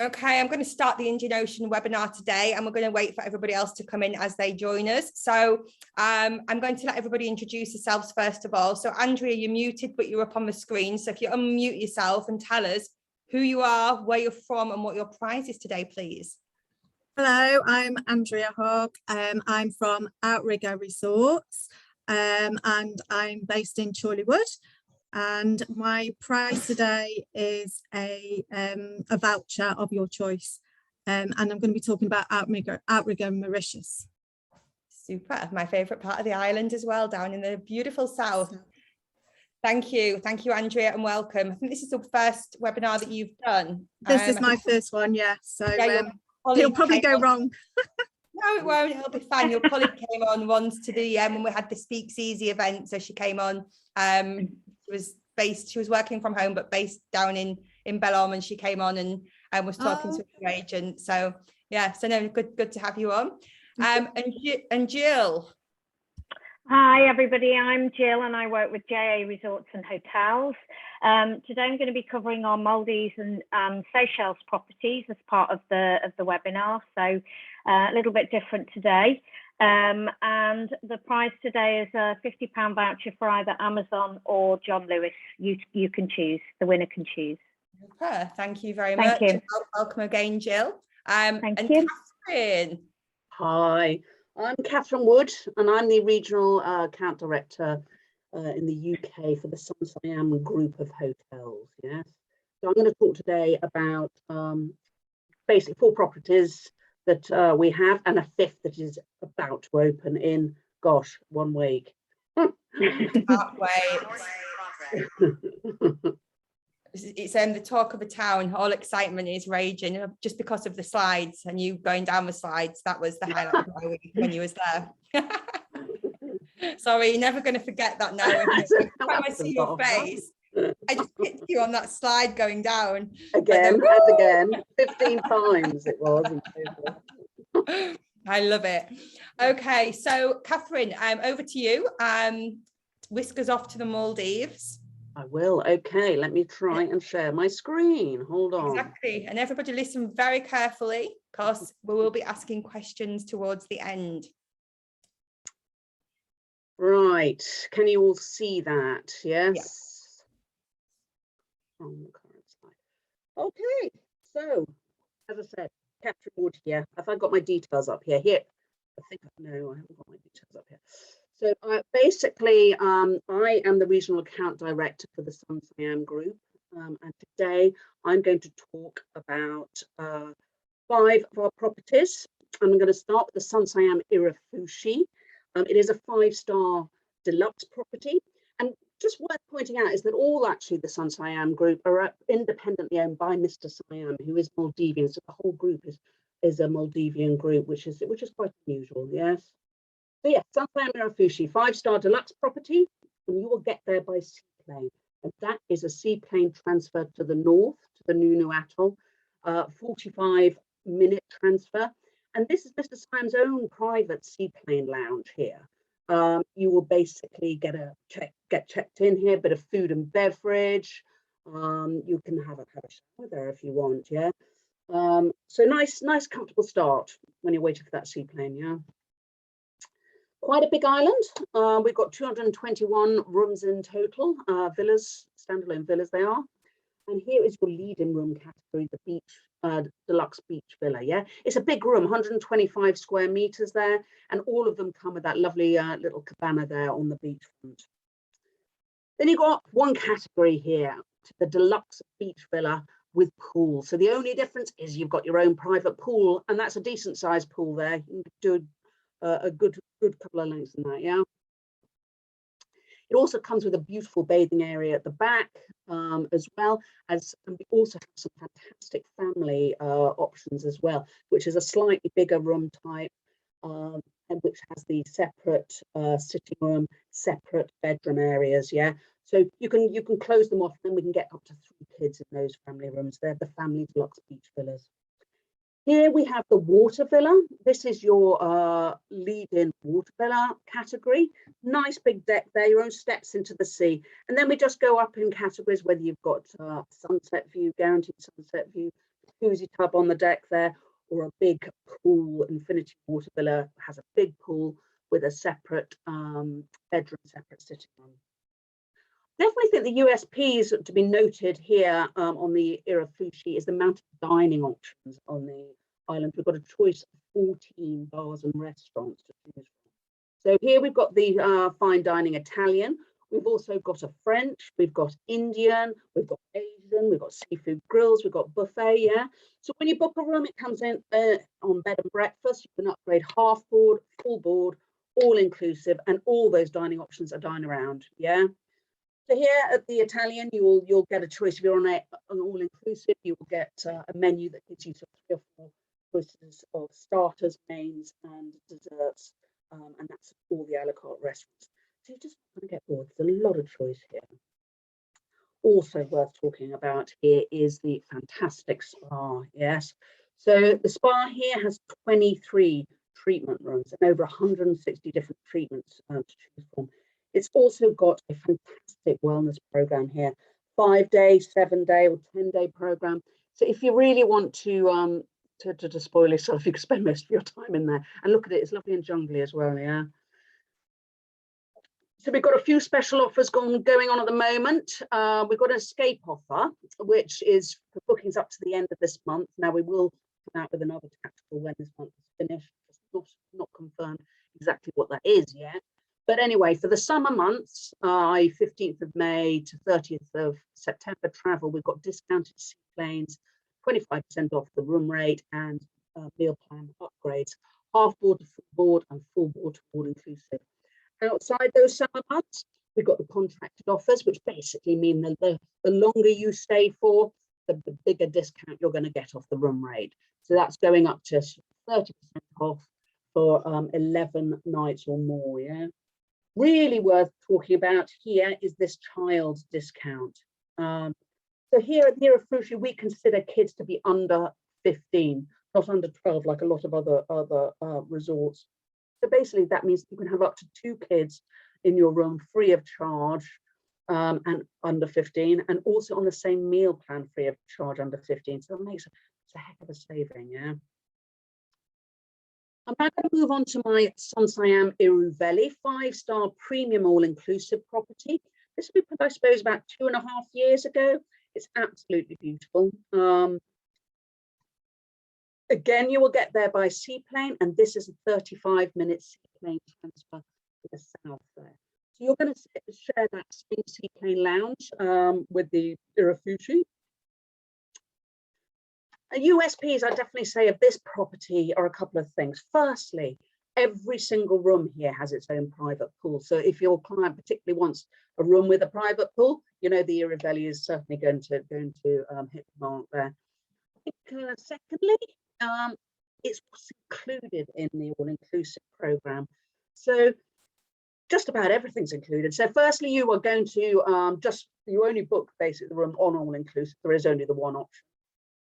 Okay, I'm going to start the Indian Ocean webinar today, and we're going to wait for everybody else to come in as they join us. So I'm going to let everybody introduce yourselves first of all. So Andrea, you're muted, but you're up on the screen. So if you unmute yourself and tell us who you are, where you're from, and what your prize is today, please. Hello, I'm Andrea Hogg. I'm from Outrigger Resorts, and I'm based in Chorleywood. And my prize today is a voucher of your choice, and I'm going to be talking about Outrigger Mauritius. Super, my favourite part of the island as well, down in the beautiful south. Thank you, Andrea, and welcome. I think this is the first webinar that you've done. This is my first one, yeah. So yeah, it'll probably go wrong. No, it won't. It'll be fine. Your colleague came on once to the when we had the Speaks Easy event, so she came on. She was working from home, but based down in Belom, and she came on and was talking to her agent. So yeah, so no, good to have you on. And Jill. Hi everybody, I'm Jill and I work with JA Resorts and Hotels. Today I'm going to be covering our Maldives and Seychelles properties as part of the webinar. So a little bit different today. And the prize today is a £50 voucher for either Amazon or John Lewis. You can choose, the winner can choose. Super. Thank you very much. You. Welcome again, Jill. Thank you. Catherine. Hi, I'm Catherine Wood and I'm the Regional Account Director in the UK for the Siam group of hotels. Yes, so I'm going to talk today about basically 4 properties that we have and a 5th that is about to open in, gosh, 1 week. Can't wait. It's the talk of the town. All excitement is raging just because of the slides and you going down the slides. That was the highlight of my week when you was there. Sorry, you're never going to forget that now. Every time I see your face, I just picture you on that slide going down. Again and again, 15 times it was. I love it. Okay, so Catherine, over to you. Whisk us off to the Maldives. I will. Okay, let me try and share my screen. Hold on. Exactly. And everybody listen very carefully because we will be asking questions towards the end. Right. Can you all see that? Yes. Yeah. On the current slide. Okay. So, as I said, Catherine Wood here. Have I got my details up here? Here. I think no, I haven't got my details up here. So basically, I am the Regional Account Director for the Siam Group, and today I'm going to talk about 5 of our properties. I'm going to start with the Siam Irifushi. It is a 5-star deluxe property, and just worth pointing out is that all actually the Siam Group are independently owned by Mr. Siam, who is Maldivian. So the whole group is a Maldivian group, which is quite unusual. Yes. So yeah, Siam Irifushi, 5-star deluxe property, and you will get there by seaplane. And that is a seaplane transfer to the north, to the Nunu Atoll, 45-minute transfer. And this is Mr. Siam's own private seaplane lounge here. You will basically get checked in here, a bit of food and beverage. You can have a shower there if you want, yeah. So nice, comfortable start when you're waiting for that seaplane, yeah. Quite a big island. We've got 221 rooms in total, villas, standalone villas they are. And here is your leading room category, the beach, deluxe beach villa. Yeah, it's a big room, 125 square meters there, and all of them come with that lovely little cabana there on the beachfront. Then you've got one category here, the deluxe beach villa with pool. So the only difference is you've got your own private pool, and that's a decent sized pool there. You can do a good couple of lengths in that, yeah. It also comes with a beautiful bathing area at the back, as well as, and we also have some fantastic family options as well, which is a slightly bigger room type, and which has the separate sitting room, separate bedroom areas. Yeah, so you can close them off, and then we can get up to 3 kids in those family rooms. They're the family deluxe beach villas. Here we have the water villa. This is your lead-in water villa category. Nice big deck there, your own steps into the sea. And then we just go up in categories, whether you've got sunset view, guaranteed sunset view, jacuzzi tub on the deck there, or a big pool. Infinity Water Villa has a big pool with a separate bedroom, separate sitting room. Definitely think the USPs to be noted here on the Irifushi is the amount of dining options on the island. We've got a choice of 14 bars and restaurants to choose from. So here we've got the fine dining Italian. We've also got a French, we've got Indian, we've got Asian, we've got seafood grills, we've got buffet, yeah. So when you book a room, it comes in on bed and breakfast. You can upgrade half board, full board, all inclusive, and all those dining options are dine around, yeah. So here at the Italian, you'll get a choice. If you're on an all-inclusive, you will get a menu that gives you sort of 3 or 4 choices of starters, mains, and desserts, and that's all the a la carte restaurants. So you just want to get bored. There's a lot of choice here. Also worth talking about here is the fantastic spa. Yes, so the spa here has 23 treatment rooms and over 160 different treatments to choose from. It's also got a fantastic wellness program here, 5-day, 7-day, or 10-day program. So if you really want to spoil yourself, you can spend most of your time in there. And look at it; it's lovely and jungly as well. Yeah. So we've got a few special offers going on at the moment. We've got an escape offer, which is for bookings up to the end of this month. Now we will come out with another tactical when this month is finished. It's not confirmed exactly what that is yet. But anyway, for the summer months, 15th of May to 30th of September travel, we've got discounted seaplanes, 25% off the room rate, and meal plan upgrades, half board to full board and full board to all inclusive. Outside those summer months, we've got the contracted offers, which basically mean the longer you stay for, the bigger discount you're going to get off the room rate. So that's going up to 30% off for 11 nights or more. Yeah. Really worth talking about here is this child's discount. So here at the Irifushi, we consider kids to be under 15, not under 12, like a lot of other resorts. So basically, that means you can have up to 2 kids in your room free of charge, and under 15, and also on the same meal plan free of charge under 15. So it makes a heck of a saving, yeah. I'm now going to move on to my Siam Irifushi 5-star premium all-inclusive property. This was, I suppose, about 2.5 years ago. It's absolutely beautiful. Again, you will get there by seaplane, and this is a 35-minute seaplane transfer to the south there. So you're going to share that same seaplane lounge with the Irifushi. USPs, I definitely say, of this property are a couple of things. Firstly, every single room here has its own private pool. So if your client particularly wants a room with a private pool, you know the Irifushi is certainly going to hit the mark there. I think, secondly, it's what's included in the all-inclusive program. So just about everything's included. So firstly, you are going to you only book basically the room on all-inclusive. There is only the one option.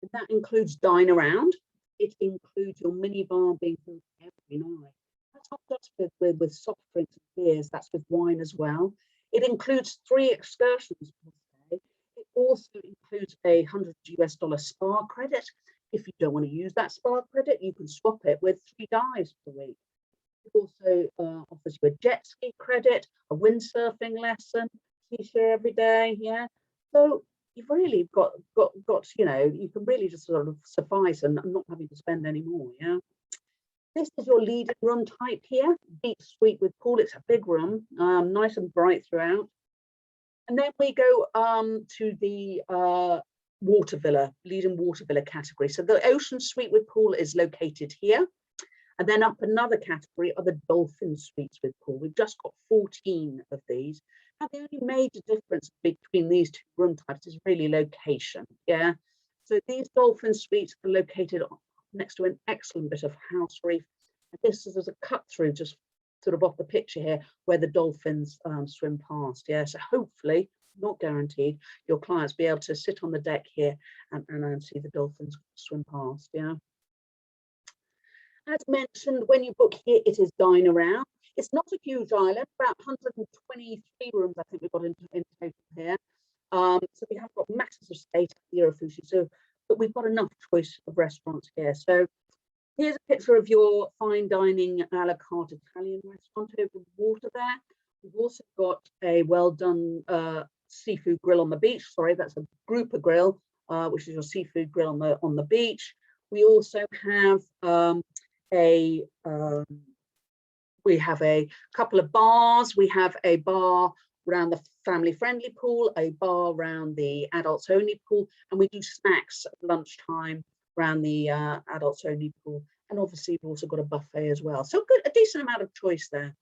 And that includes dine around. It includes your minibar being filled every night. That's not just with soft drinks and beers, that's with wine as well. It includes 3 excursions per day. It also includes a $100 spa credit. If you don't want to use that spa credit, you can swap it with 3 dives per week. It also offers you a jet ski credit, a windsurfing lesson, t-shirt every day. Yeah. So you've really got you know, you can really just sort of suffice and not having to spend any more. Yeah. This is your leading room type here, deep suite with pool. It's a big room, nice and bright throughout. And then we go to the water villa, leading water villa category. So the ocean suite with pool is located here. And then up another category are the Dolphin Suites with pool. We've just got 14 of these. Now, the only major difference between these 2 room types is really location. Yeah. So these Dolphin Suites are located next to an excellent bit of house reef. And this is a cut through just sort of off the picture here where the dolphins swim past. Yeah. So hopefully, not guaranteed, your clients be able to sit on the deck here and see the dolphins swim past. Yeah. As mentioned, when you book here, it is dine around. It's not a huge island, about 123 rooms, I think we've got in total here. So we have got masses of space at the Irifushi, but we've got enough choice of restaurants here. So here's a picture of your fine dining a la carte Italian restaurant over the water there. We've also got a well done seafood grill on the beach. Sorry, that's a grouper grill, which is your seafood grill on the beach. We also have we have a couple of bars. We have a bar around the family friendly pool, a bar around the adults only pool, and we do snacks at lunchtime around the adults only pool. And obviously we've also got a buffet as well. So good, a decent amount of choice there.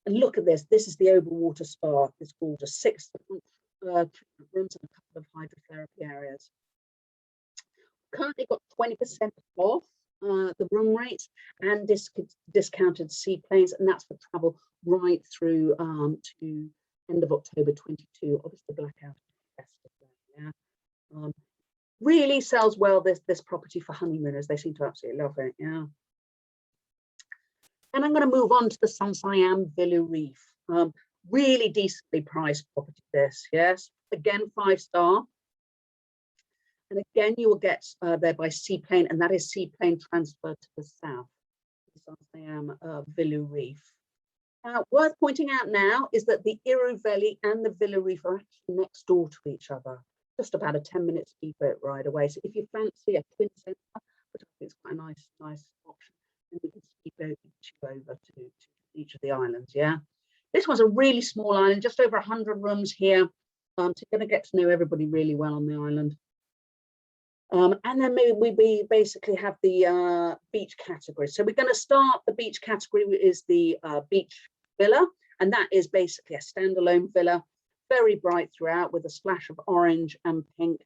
And look at this. This is the overwater spa. It's gorgeous. 6 rooms and a couple of hydrotherapy areas. Currently got 20% off the room rates and discounted seaplanes, and that's for travel right through to end of October 22. Obviously blackout festive, yeah. Really sells well this property for honeymooners. They seem to absolutely love it, yeah. And I'm going to move on to the Siam Villa Reef. Really decently priced property this, yes. Again, 5-star. And again, you will get there by seaplane, and that is seaplane transfer to the south. Siam Villa Reef. Now, worth pointing out now is that the Irifushi and the Villa Reef are actually next door to each other, just about a 10-minute speedboat ride away. So if you fancy a twin centre, which I think is quite a nice option, then we can speedboat you over to each of the islands. Yeah, this was a really small island, just over 100 rooms here. So you're going to get to know everybody really well on the island. And then maybe we basically have the beach category. So we're going to start, the beach category is the beach villa, and that is basically a standalone villa, very bright throughout with a splash of orange and pink.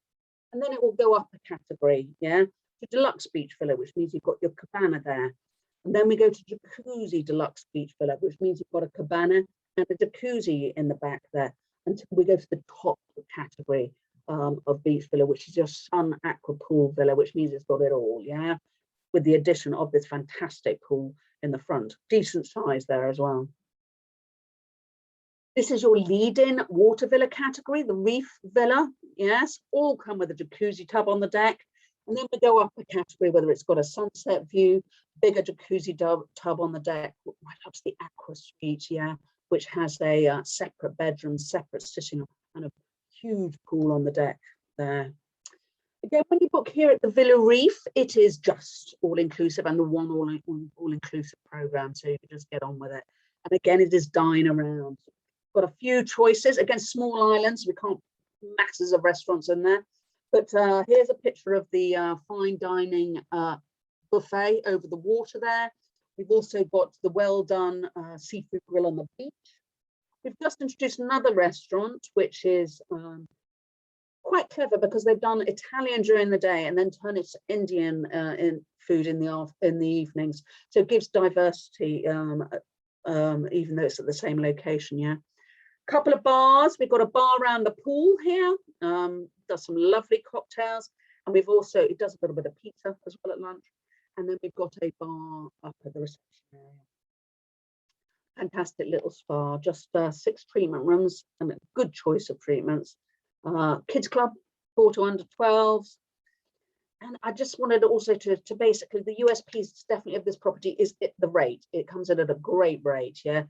And then it will go up a category, yeah, to deluxe beach villa, which means you've got your cabana there. And then we go to jacuzzi deluxe beach villa, which means you've got a cabana and a jacuzzi in the back there. Until we go to the top category of beach villa, which is your sun Aquapool Villa, which means it's got it all, yeah, with the addition of this fantastic pool in the front, decent size there as well. This is your lead-in water villa category, the Reef Villa, yes, all come with a jacuzzi tub on the deck. And then we go up a category, whether it's got a sunset view, bigger jacuzzi tub on the deck, right up to the Aqua Suite, yeah, which has a separate bedroom, separate sitting room, and a huge pool on the deck there. Again, when you book here at the Villa Reef, it is just all-inclusive and the one all-inclusive program, so you can just get on with it. And again, it is dine around. Got a few choices. Again, small islands, we can't masses of restaurants in there. But here's a picture of the fine dining buffet over the water there. We've also got the well-done seafood grill on the beach. We've just introduced another restaurant, which is quite clever because they've done Italian during the day and then turn it to Indian in food in the evenings. So it gives diversity, even though it's at the same location. Yeah, couple of bars. We've got a bar around the pool here. Does some lovely cocktails, and we've also, it does a little bit of pizza as well at lunch. And then we've got a bar up at the reception area. Fantastic little spa, just 6 treatment rooms and a good choice of treatments. Kids club, 4 to under 12s. And I just wanted also to basically, the USPs definitely of this property is the rate. It comes in at a great rate, yeah.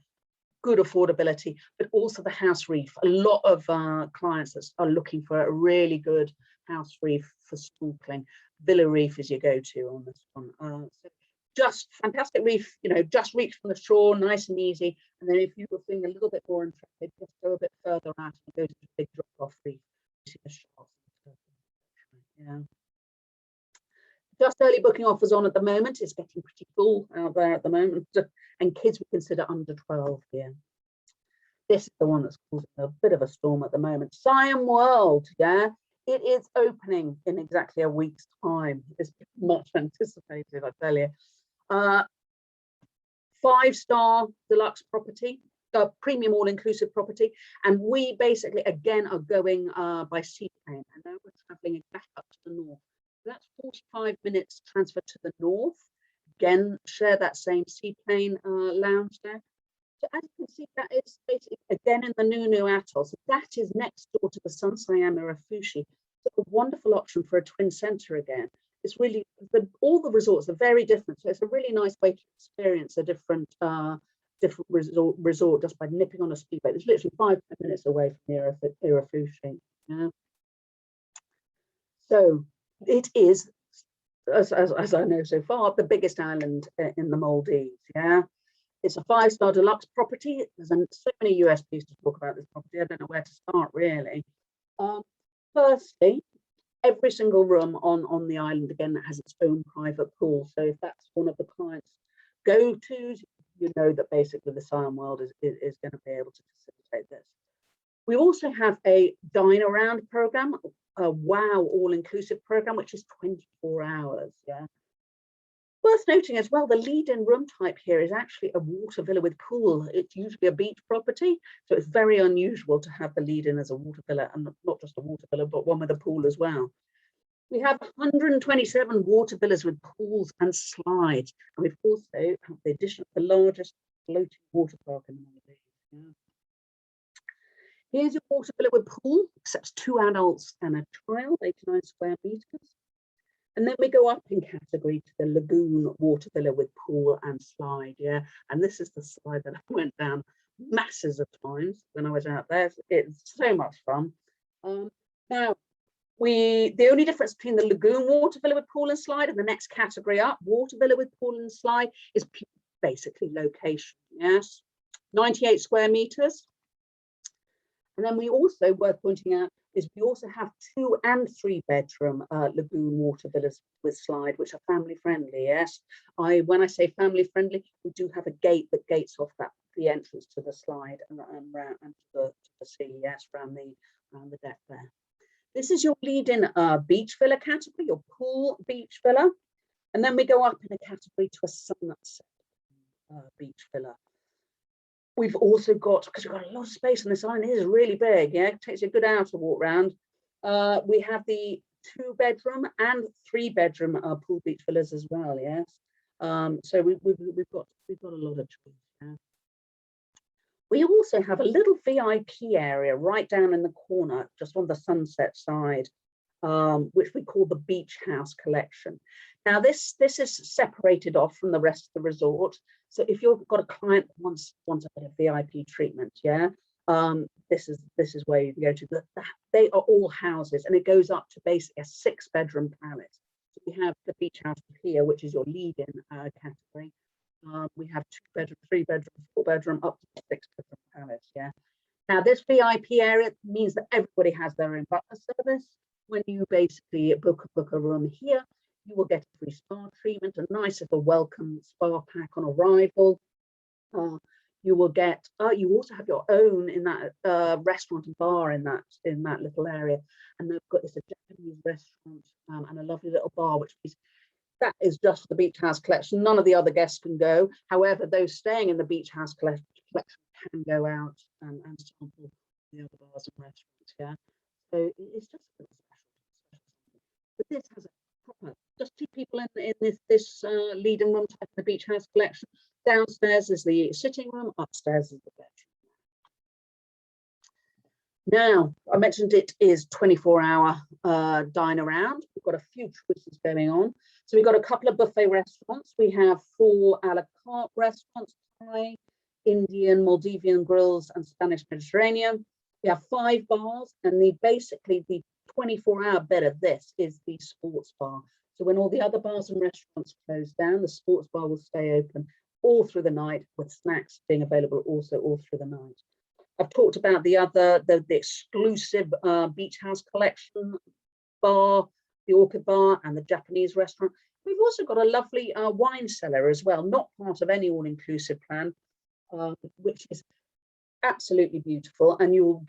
Good affordability, but also the house reef. A lot of clients that are looking for a really good house reef for snorkeling. Villa Reef is your go-to on this one. So just fantastic reef, you know, just reach from the shore, nice and easy. And then if you were feeling a little bit more intrepid, just go a bit further out and go to the big drop-off reef. Yeah. Just early booking offers on at the moment. It's getting pretty full out there at the moment. And kids we consider under 12 here. This is the one that's causing a bit of a storm at the moment. Siam World, yeah. It is opening in exactly a week's time. It's much anticipated, I tell you. 5-star deluxe property, premium all-inclusive property. And we basically, again, are going by seaplane. I know we're traveling back up to the north. That's 45 minutes transfer to the north. again share that same seaplane lounge there. So as you can see, that is basically again in the Nunu Atoll. So that is next door to the Sun Siam Irifushi. So a wonderful option for a twin centre again. It's really, all the resorts are very different. So it's a really nice way to experience a different resort just by nipping on a speedboat. It's literally 5 minutes away from the Irifushi. Yeah. So it is, as I know so far, the biggest island in the Maldives. Yeah. It's a 5-star deluxe property. There's so many USPs to talk about this property. I don't know where to start really. Firstly, every single room on the island again that has its own private pool. So if that's one of the clients' go-tos, you know that basically the Siam World is going to be able to facilitate this. We also have a dine around program, a wow all-inclusive program, which is 24 hours. Yeah. Worth noting as well, the lead-in room type here is actually a water villa with pool. It's usually a beach property, so it's very unusual to have the lead-in as a water villa, and not just a water villa, but one with a pool as well. We have 127 water villas with pools and slides, and we've also have the addition of the largest floating water park in the Maldives. Yeah. Here's your water villa with pool, accepts 2 adults and a child, 89 square meters. And then we go up in category to the lagoon water villa with pool and slide. Yeah, and this is the slide that I went down masses of times when I was out there. It's so much fun. Now, the only difference between the lagoon water villa with pool and slide and the next category up, water villa with pool and slide, is basically location. Yes, 98 square meters. And then we also, worth pointing out, is we also have 2 and 3 bedroom lagoon water villas with slide, which are family friendly. Yes, when I say family friendly, we do have a gate that gates off the entrance to the slide and to the sea. Yes, around the deck there. This is your lead-in beach villa category, your pool beach villa, and then we go up in a category to a sunset beach villa. We've also got, because we've got a lot of space on this island, it is really big, yeah, it takes you a good hour to walk around. We have the 2-bedroom and 3-bedroom pool beach villas as well, yes. So we've got a lot of choice. Yeah. We also have a little VIP area right down in the corner, just on the sunset side, which we call the Beach House Collection. Now this is separated off from the rest of the resort. So if you've got a client that wants a bit of VIP treatment, yeah, this is where you can go to. They are all houses, and it goes up to basically a 6-bedroom palace. So we have the beach house here, which is your lead-in category. We have 2-bedroom, 3-bedroom, 4-bedroom, up to 6-bedroom palace. Yeah. Now this VIP area means that everybody has their own butler service. When you basically book a room here, you will get a free spa treatment, a nice little welcome spa pack on arrival. You will get, you also have your own in that restaurant and bar in that little area, and they've got this a Japanese restaurant and a lovely little bar, which is that is just for the Beach House Collection. None of the other guests can go. However, those staying in the Beach House Collection can go out and sample the other bars and restaurants. Yeah, so it's just a little special. But this has a proper, just 2 people in this lead-in room type of the Beach House Collection. Downstairs is the sitting room, upstairs is the bedroom. Now, I mentioned it is 24-hour dine around. We've got a few choices going on. So we've got a couple of buffet restaurants. We have 4 a la carte restaurants, Thai, Indian, Maldivian grills, and Spanish Mediterranean. We have 5 bars, and basically the 24-hour bed of this is the sports bar. So when all the other bars and restaurants close down, the sports bar will stay open all through the night, with snacks being available also all through the night. I've talked about the exclusive Beach House Collection bar, the Orchid bar, and the Japanese restaurant. We've also got a lovely wine cellar as well, not part of any all-inclusive plan, which is absolutely beautiful. And you'll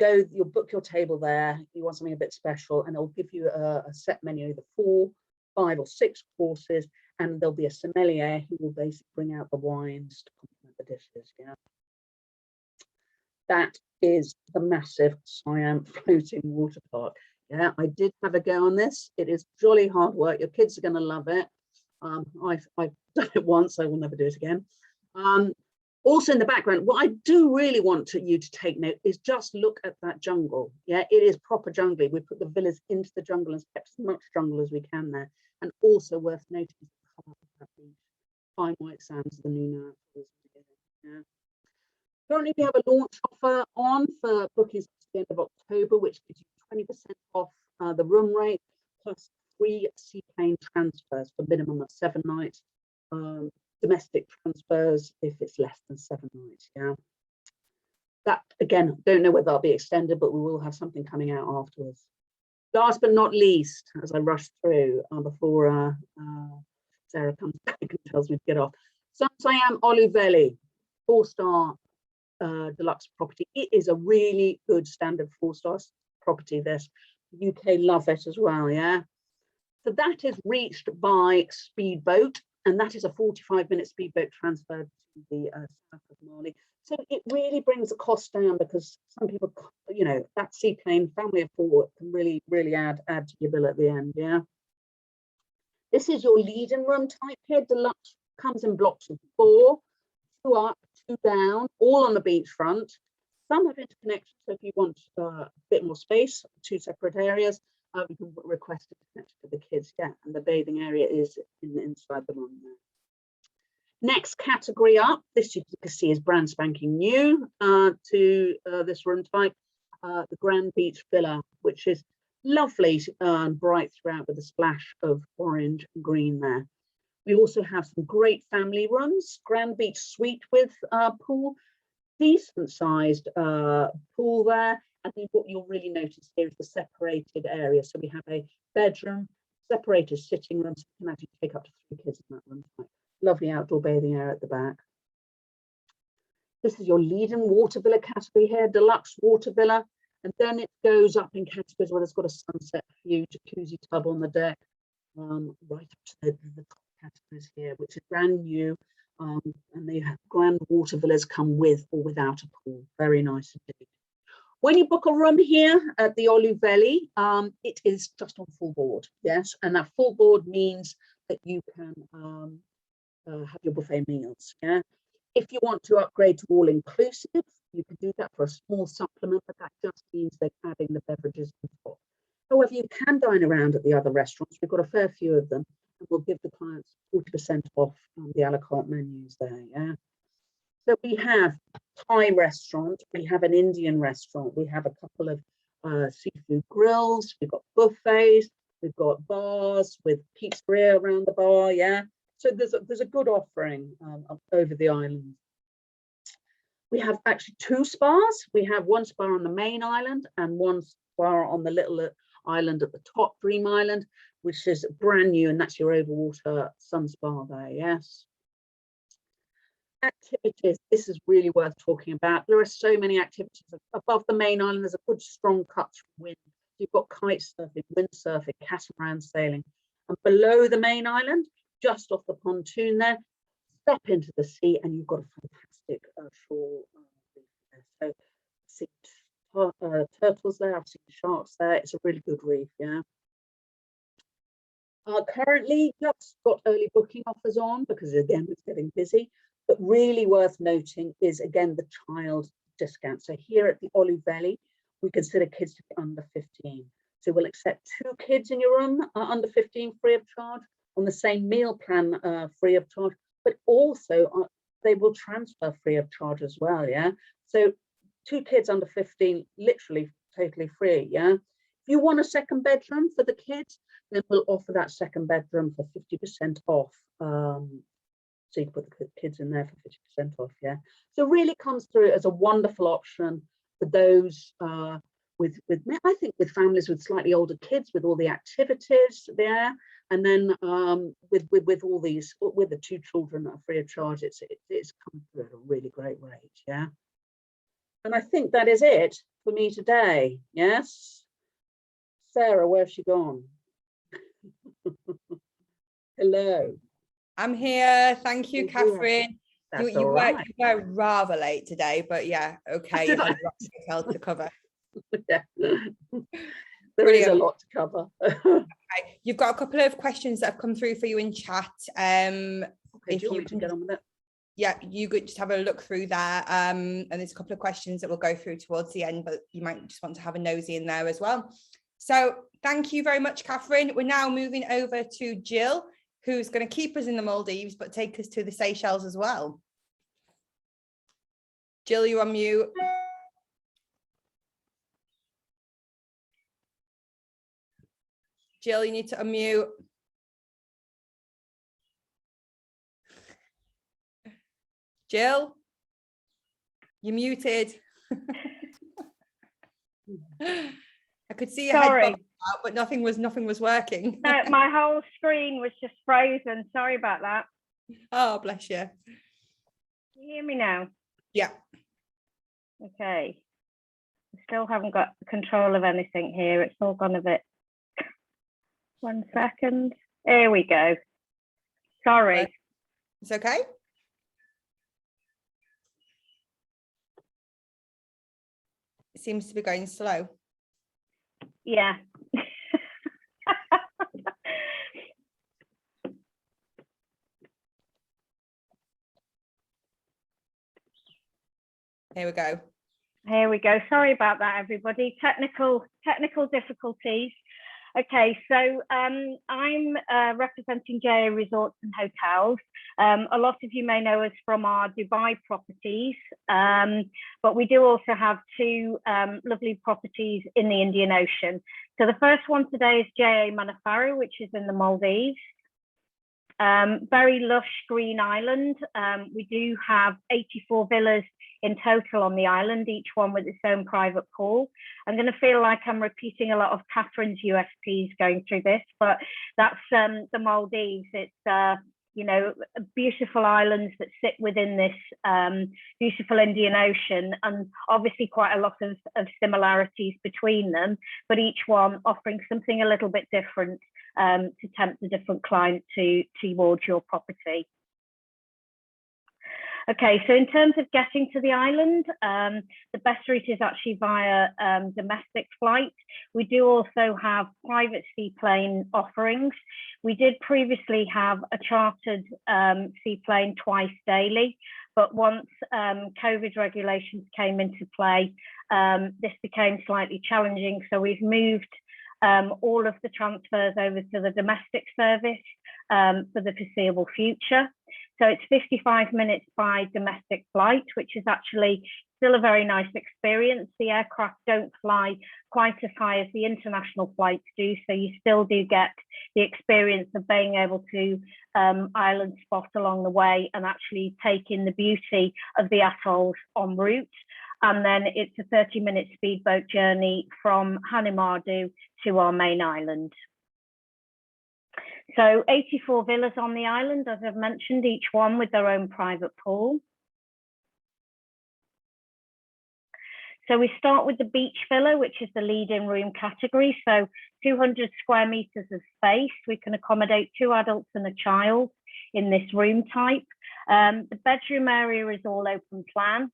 book your table there. You want something a bit special, and it'll give you a set menu, either 4, 5, or 6 courses, and there'll be a sommelier who will basically bring out the wines to complement the dishes. Yeah. That is the massive Siam floating water park. Yeah, I did have a go on this. It is jolly hard work. Your kids are going to love it. I've done it once, I will never do it again. Also in the background, what I do really want you to take note is just look at that jungle. Yeah, it is proper jungle. We put the villas into the jungle and kept as much jungle as we can there. And also worth noting is the colour of that beach. Fine white sands, the new now. Yeah. Currently, we have a launch offer on for bookings at the end of October, which gives you 20% off the room rate, plus free seaplane transfers for minimum of 7 nights. Domestic transfers if it's less than 7 nights. Yeah, that again, don't know whether that'll be extended, but we will have something coming out afterwards. Last but not least, as I rush through before Sarah comes back and tells me to get off, Siam Irifushi, 4-star deluxe property. It is a really good standard 4-star property. This UK love it as well. Yeah, so that is reached by speedboat. And that is a 45-minute speedboat transfer to the south of Mali. So it really brings the cost down because some people, you know, that seaplane, family of 4, can really, really add to your bill at the end. Yeah. This is your lead-in room type here. Deluxe comes in blocks of 4, 2 up, 2 down, all on the beachfront. Some have interconnection, so if you want a bit more space, 2 separate areas. We can request it to connect to the kids, yeah, and the bathing area is inside the room there. Next category up, this you can see is brand spanking new to this room type, the Grand Beach Villa, which is lovely and bright throughout with a splash of orange and green there. We also have some great family rooms, Grand Beach Suite with pool, decent sized pool there. I think what you'll really notice here is the separated area. So we have a bedroom, separated sitting room, so you can actually take up to 3 kids in that room. Lovely outdoor bathing area at the back. This is your lead-in water villa category here, deluxe water villa. And then it goes up in categories where it's got a sunset view, jacuzzi tub on the deck, right up to the top categories here, which is brand new. And they have grand water villas come with or without a pool. Very nice indeed. When you book a room here at the Irifushi, it is just on full board, yes, and that full board means that you can have your buffet meals. Yeah, if you want to upgrade to all inclusive, you can do that for a small supplement, but that just means they're adding the beverages on top. However, you can dine around at the other restaurants. We've got a fair few of them, and we'll give the clients 40% off the a la carte menus there. Yeah. So we have a Thai restaurant, we have an Indian restaurant, we have a couple of seafood grills, we've got buffets, we've got bars with pizzeria around the bar, yeah. So there's a good offering over the island. We have actually 2 spas. We have 1 spa on the main island and 1 spa on the little island at the top, Dream Island, which is brand new, and that's your overwater sun spa there, yes. Activities, this is really worth talking about. There are so many activities above the main island. There's a good strong cut from wind. You've got kite surfing, windsurfing, catamaran sailing, and below the main island, just off the pontoon there, step into the sea and you've got a fantastic shore reef there. So see turtles there, I've seen sharks there. It's a really good reef, yeah. Currently just got early booking offers on because again it's getting busy. But really worth noting is, again, the child discount. So here at the Irifushi, we consider kids to be under 15. So we'll accept 2 kids in your room under 15 free of charge, on the same meal plan free of charge, but also they will transfer free of charge as well, yeah? So 2 kids under 15, literally totally free, yeah? If you want a second bedroom for the kids, then we'll offer that second bedroom for 50% off. So you can put the kids in there for 50% off, yeah. So it really comes through as a wonderful option for those with I think with families with slightly older kids, with all the activities there, and then with all these, with the 2 children that are free of charge, it's come through at a really great rate, yeah. And I think that is it for me today. Yes, Sarah, where's she gone? Hello. I'm here. Thank you, Catherine. You Right. were rather late today, but yeah, okay. You had lots of details to cover. Yeah. There is a lot to cover. Okay. You've got a couple of questions that have come through for you in chat. Okay, If do you want you me to can get on with it? Yeah, you could just have a look through there. And there's a couple of questions that we'll go through towards the end, but you might just want to have a nosy in there as well. So thank you very much, Catherine. We're now moving over to Jill, who's going to keep us in the Maldives, but take us to the Seychelles as well. Jill, you're on mute. Jill, you need to unmute. Jill, you're muted. I could see your Sorry. head bobbing out, but nothing was working. No, my whole screen was just frozen. Sorry about that. Oh, bless you. Can you hear me now? Yeah. Okay. I still haven't got control of anything here. It's all gone a bit. 1 second. Here we go. Sorry. It's okay. It seems to be going slow. Yeah. Here we go. Here we go. Sorry about that, everybody. Technical difficulties. Okay, so I'm representing JA Resorts and Hotels. A lot of you may know us from our Dubai properties, but we do also have two lovely properties in the Indian Ocean. So the first one today is JA Manafaru, which is in the Maldives. Very lush green island. We do have 84 villas in total on the island, each one with its own private pool. I'm going to feel like I'm repeating a lot of Catherine's USPs going through this, but that's the Maldives. It's you know, beautiful islands that sit within this beautiful Indian Ocean, and obviously quite a lot of similarities between them, but each one offering something a little bit different to tempt a different client towards your property. Okay, so in terms of getting to the island, the best route is actually via domestic flight. We do also have private seaplane offerings. We did previously have a chartered seaplane twice daily, but once COVID regulations came into play, this became slightly challenging. So we've moved all of the transfers over to the domestic service for the foreseeable future. So it's 55 minutes by domestic flight, which is actually still a very nice experience. The aircraft don't fly quite as high as the international flights do, so you still do get the experience of being able to island spot along the way and actually take in the beauty of the atolls en route. And then it's a 30-minute speedboat journey from Honeymoons to our main island. So 84 villas on the island, as I've mentioned, each one with their own private pool. So we start with the beach villa, which is the lead-in room category. So 200 square meters of space. We can accommodate 2 adults and a child in this room type. The bedroom area is all open plan.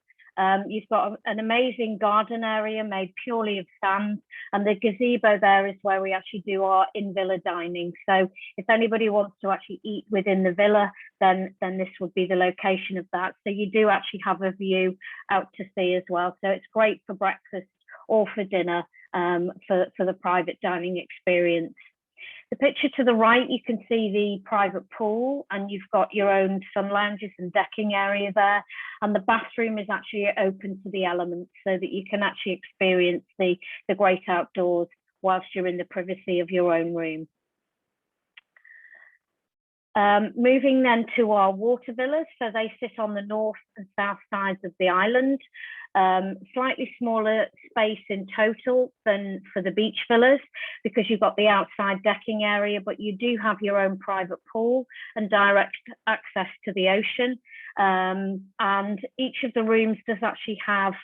You've got an amazing garden area made purely of sand, and the gazebo there is where we actually do our in-villa dining. So if anybody wants to actually eat within the villa, then this would be the location of that. So you do actually have a view out to sea as well. So it's great for breakfast or for dinner for the private dining experience. The picture to the right, you can see the private pool, and you've got your own sun lounges and decking area there. And the bathroom is actually open to the elements so that you can actually experience the great outdoors whilst you're in the privacy of your own room. Moving then to our water villas. So they sit on the north and south sides of the island. Slightly smaller space in total than for the beach villas because you've got the outside decking area, but you do have your own private pool and direct access to the ocean. And each of the rooms does actually have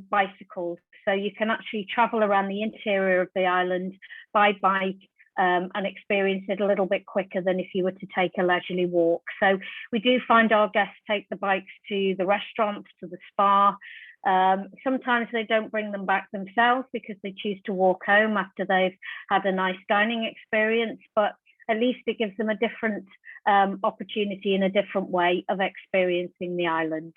bicycles. So you can actually travel around the interior of the island by bike and experience it a little bit quicker than if you were to take a leisurely walk. So we do find our guests take the bikes to the restaurants, to the spa, Sometimes they don't bring them back themselves because they choose to walk home after they've had a nice dining experience, but at least it gives them a different opportunity and a different way of experiencing the island.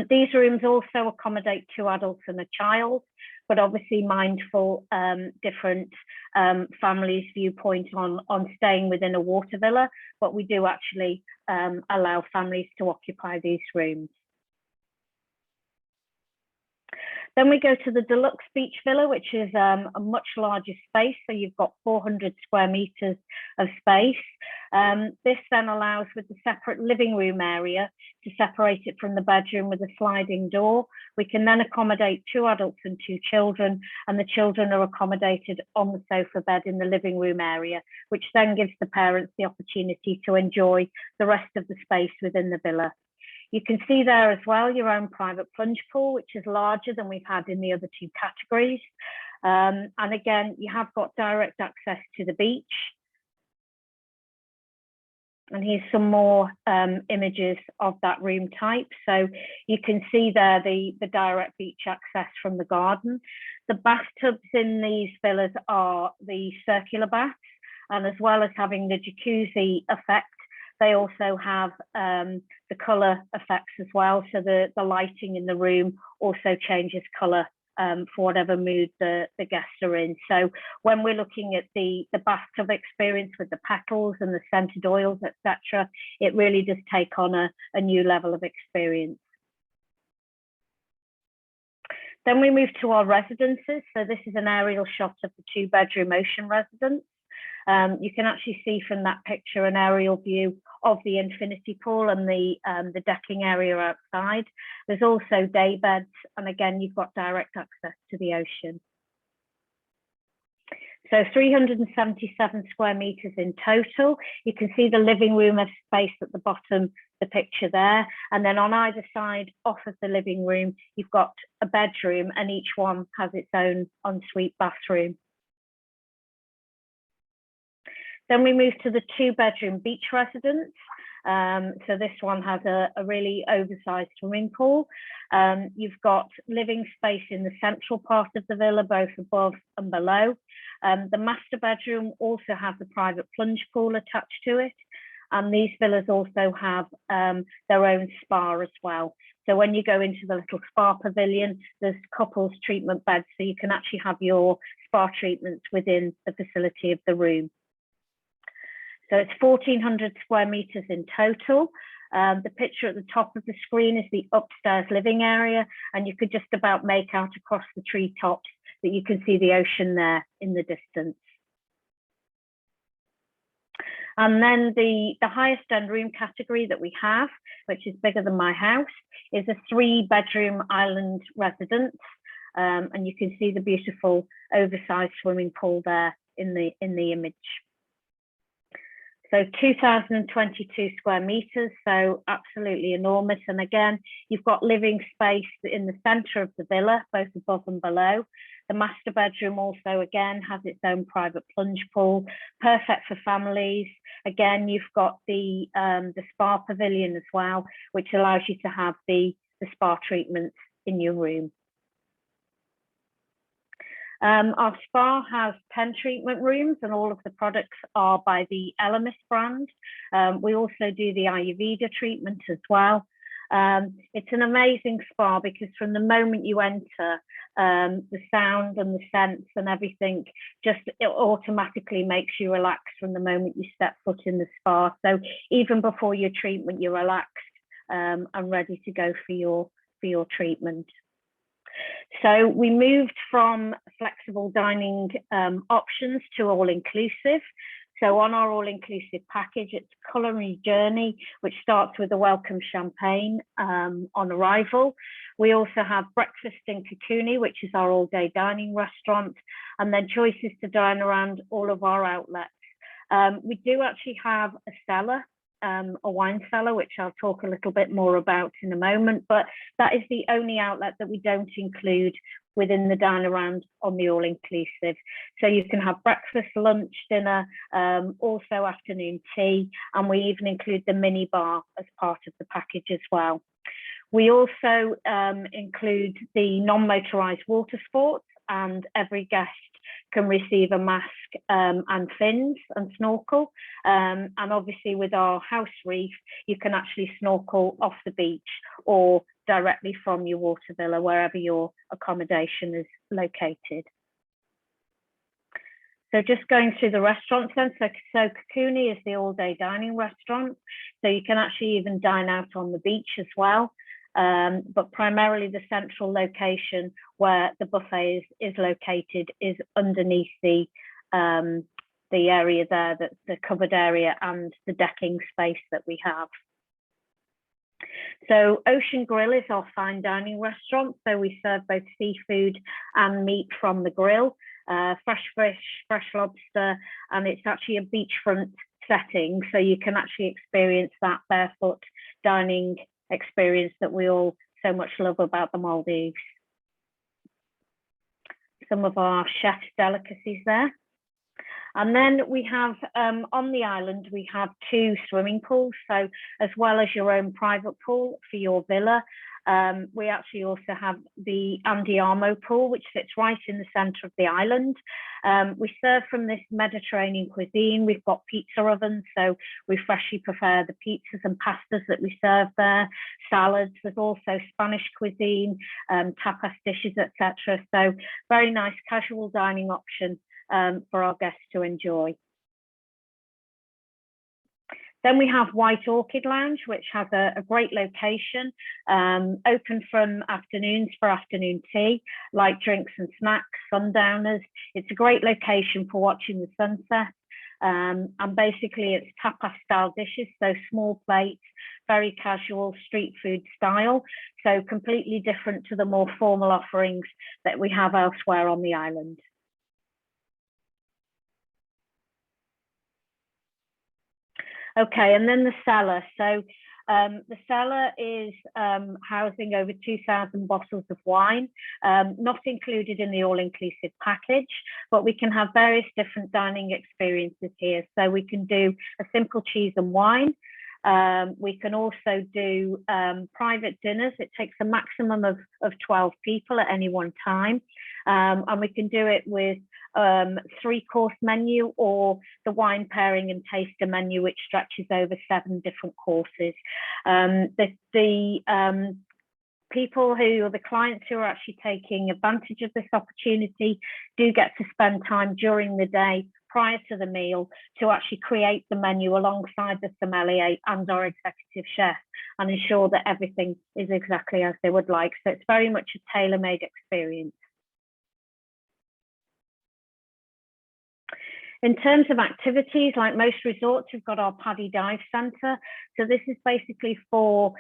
These rooms also accommodate 2 adults and a child, but obviously mindful different families' viewpoint on staying within a water villa, but we do actually allow families to occupy these rooms. Then we go to the Deluxe Beach Villa, which is a much larger space. So you've got 400 square meters of space. This then allows, with the separate living room area, to separate it from the bedroom with a sliding door. We can then accommodate 2 adults and 2 children, and the children are accommodated on the sofa bed in the living room area, which then gives the parents the opportunity to enjoy the rest of the space within the villa. You can see there as well your own private plunge pool, which is larger than we've had in the other 2 categories. And again, you have got direct access to the beach. And here's some more images of that room type. So you can see there the direct beach access from the garden. The bathtubs in these villas are the circular baths, and as well as having the jacuzzi effect, they also have the colour effects as well. So the lighting in the room also changes colour for whatever mood the guests are in. So when we're looking at the bathtub experience with the petals and the scented oils, etc., it really does take on a new level of experience. Then we move to our residences. So this is an aerial shot of the 2-bedroom ocean residence. You can actually see from that picture an aerial view of the infinity pool and the decking area outside. There's also day beds, and again, you've got direct access to the ocean. So 377 square meters in total. You can see the living room of space at the bottom, the picture there. And then on either side off of the living room, you've got a bedroom, and each one has its own ensuite bathroom. Then we move to the 2-bedroom beach residence. So this one has a really oversized swimming pool. You've got living space in the central part of the villa, both above and below. The master bedroom also has a private plunge pool attached to it. And these villas also have their own spa as well. So when you go into the little spa pavilion, there's couples treatment beds, so you can actually have your spa treatments within the facility of the room. So it's 1,400 square meters in total. The picture at the top of the screen is the upstairs living area, and you could just about make out across the treetops that you can see the ocean there in the distance. And then the highest end room category that we have, which is bigger than my house, is a 3-bedroom island residence. And you can see the beautiful oversized swimming pool there in the image. So 2,022 square meters, so absolutely enormous. And again, you've got living space in the center of the villa, both above and below. The master bedroom also, again, has its own private plunge pool, perfect for families. Again, you've got the spa pavilion as well, which allows you to have the spa treatments in your room. Our spa has 10 treatment rooms, and all of the products are by the Elemis brand. We also do the Ayurveda treatment as well. It's an amazing spa because from the moment you enter, the sound and the scents and everything it automatically makes you relax from the moment you step foot in the spa. So even before your treatment, you're relaxed and ready to go for your treatment. So we moved from flexible dining options to all-inclusive. So on our all-inclusive package, it's a culinary journey, which starts with a welcome champagne on arrival. We also have breakfast in Kakuni, which is our all-day dining restaurant, and then choices to dine around all of our outlets. We do actually have a cellar, a wine cellar, which I'll talk a little bit more about in a moment, but that is the only outlet that we don't include within the dine around on the all-inclusive. So you can have breakfast, lunch, dinner, also afternoon tea, and we even include the mini bar as part of the package as well. We also include the non-motorized water sports, and every guest can receive a mask and fins and snorkel. And obviously with our house reef, you can actually snorkel off the beach or directly from your water villa, wherever your accommodation is located. So just going through the restaurants then, so Kakuni is the all-day dining restaurant. So you can actually even dine out on the beach as well. But primarily the central location where the buffet is located is underneath the area there, that's the covered area and the decking space that we have. So Ocean Grill is our fine dining restaurant. So we serve both seafood and meat from the grill, fresh fish, fresh lobster, and it's actually a beachfront setting. So you can actually experience that barefoot dining experience that we all so much love about the Maldives. Some of our chef's delicacies there. And then we have, on the island, we have 2 swimming pools. So as well as your own private pool for your villa, we actually also have the Andiamo pool, which sits right in the center of the island. We serve from this Mediterranean cuisine. We've got pizza ovens, so we freshly prepare the pizzas and pastas that we serve there, salads. There's also Spanish cuisine, tapas dishes, etc. So very nice casual dining option for our guests to enjoy. Then we have White Orchid Lounge, which has a great location, open from afternoons for afternoon tea, light drinks and snacks, sundowners. It's a great location for watching the sunset. And basically it's tapas style dishes, so small plates, very casual street food style. So completely different to the more formal offerings that we have elsewhere on the island. Okay, and then the cellar. So the cellar is housing over 2,000 bottles of wine, not included in the all-inclusive package, but we can have various different dining experiences here. So we can do a simple cheese and wine. We can also do private dinners. It takes a maximum of 12 people at any one time. And we can do it with 3-course menu or the wine pairing and taster menu, which stretches over 7 different courses. People who are the clients who are actually taking advantage of this opportunity do get to spend time during the day prior to the meal to actually create the menu alongside the sommelier and our executive chef and ensure that everything is exactly as they would like. So it's very much a tailor-made experience. In terms of activities, like most resorts, we've got our Paddy Dive Centre. So this is basically for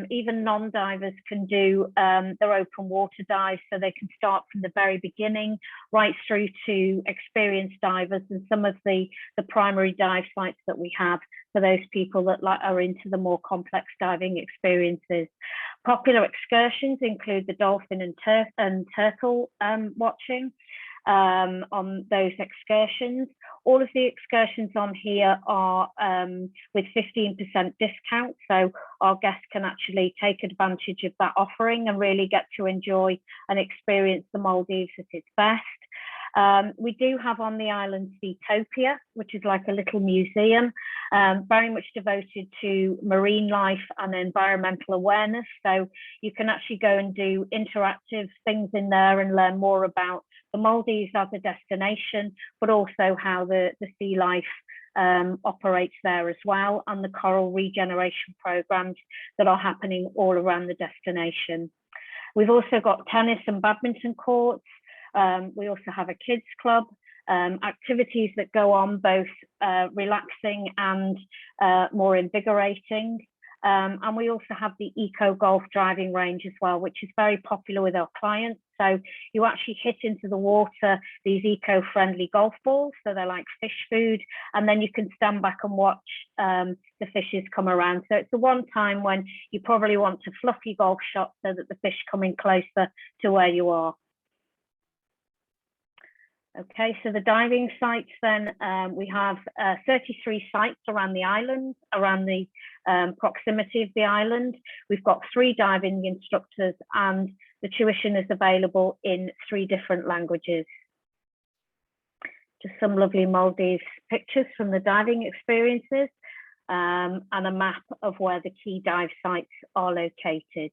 even non-divers can do their open water dives. So they can start from the very beginning right through to experienced divers and some of the primary dive sites that we have for those people that are into the more complex diving experiences. Popular excursions include the dolphin and turtle watching. On those excursions. All of the excursions on here are with 15% discount, so our guests can actually take advantage of that offering and really get to enjoy and experience the Maldives at its best. We do have on the island Seatopia, which is like a little museum, very much devoted to marine life and environmental awareness. So you can actually go and do interactive things in there and learn more about the Maldives as a destination, but also how the sea life operates there as well, and the coral regeneration programs that are happening all around the destination. We've also got tennis and badminton courts. We also have a kids club, activities that go on both relaxing and more invigorating. And we also have the eco golf driving range as well, which is very popular with our clients. So you actually hit into the water these eco-friendly golf balls. So they're like fish food, and then you can stand back and watch the fishes come around. So it's the one time when you probably want to fluff your golf shot so that the fish come in closer to where you are. Okay, so the diving sites then, we have 33 sites around the island, around the proximity of the island. We've got 3 diving instructors, and the tuition is available in 3 different languages. Just some lovely Maldives pictures from the diving experiences, and a map of where the key dive sites are located.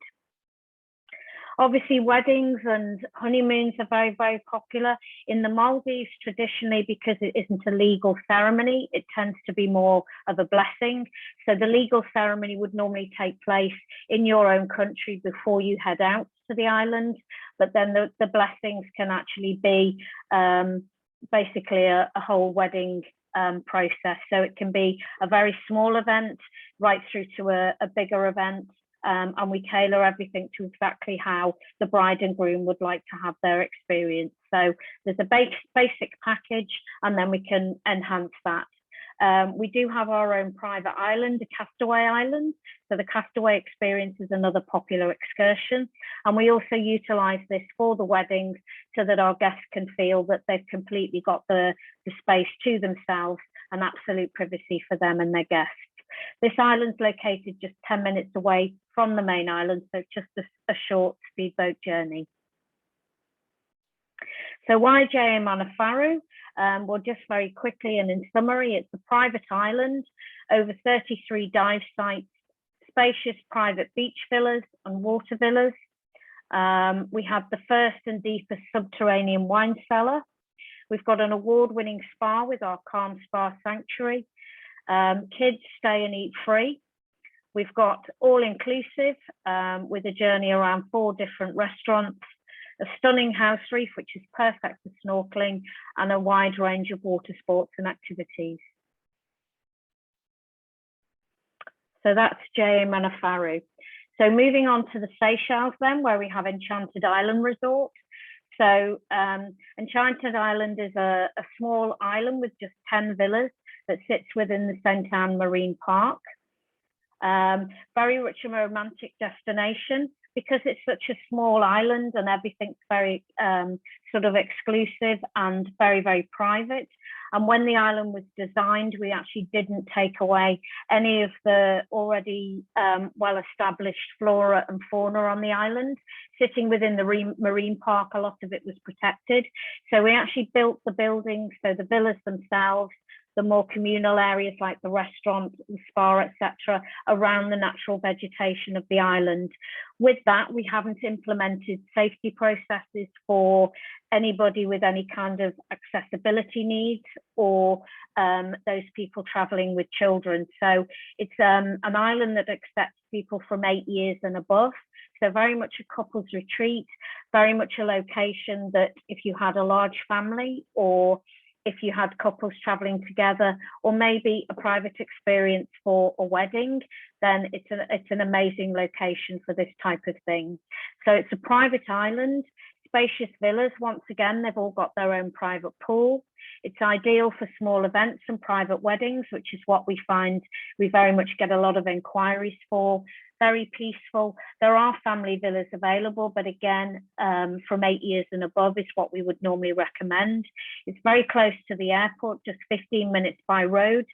Obviously, weddings and honeymoons are very, very popular. In the Maldives, traditionally, because it isn't a legal ceremony, it tends to be more of a blessing. So the legal ceremony would normally take place in your own country before you head out to the island. But then the blessings can actually be basically a whole wedding process. So it can be a very small event right through to a bigger event. And we tailor everything to exactly how the bride and groom would like to have their experience. So there's a basic package, and then we can enhance that. We do have our own private island, the Castaway Islands. So the Castaway experience is another popular excursion. And we also utilize this for the weddings so that our guests can feel that they've completely got the space to themselves and absolute privacy for them and their guests. This island's located just 10 minutes away from the main island, so it's just a short speedboat journey. So why JA Manafaru? Well, just very quickly and in summary, it's a private island, over 33 dive sites, spacious private beach villas and water villas. We have the first and deepest subterranean wine cellar. We've got an award-winning spa with our Calm Spa Sanctuary. Kids stay and eat free. We've got all-inclusive with a journey around 4 different restaurants, a stunning house reef, which is perfect for snorkeling, and a wide range of water sports and activities. So that's JA Manafaru. So moving on to the Seychelles then, where we have Enchanted Island Resort. So Enchanted Island is a small island with just 10 villas that sits within the St. Anne Marine Park. Very much a romantic destination because it's such a small island and everything's very sort of exclusive and very, very private. And when the island was designed, we actually didn't take away any of the already well-established flora and fauna on the island. Sitting within the marine park, a lot of it was protected. So we actually built the buildings, so the villas themselves, the more communal areas like the restaurant, the spa, etc., around the natural vegetation of the island. With that, we haven't implemented safety processes for anybody with any kind of accessibility needs or those people traveling with children. So it's an island that accepts people from 8 years and above. So very much a couples retreat, very much a location that if you had a large family or if you had couples traveling together, or maybe a private experience for a wedding, then it's an amazing location for this type of thing. So it's a private island, spacious villas. Once again, they've all got their own private pool. It's ideal for small events and private weddings, which is what we find we very much get a lot of inquiries for. Very peaceful. There are family villas available, but again, from 8 years and above is what we would normally recommend. It's very close to the airport, just 15 minutes by road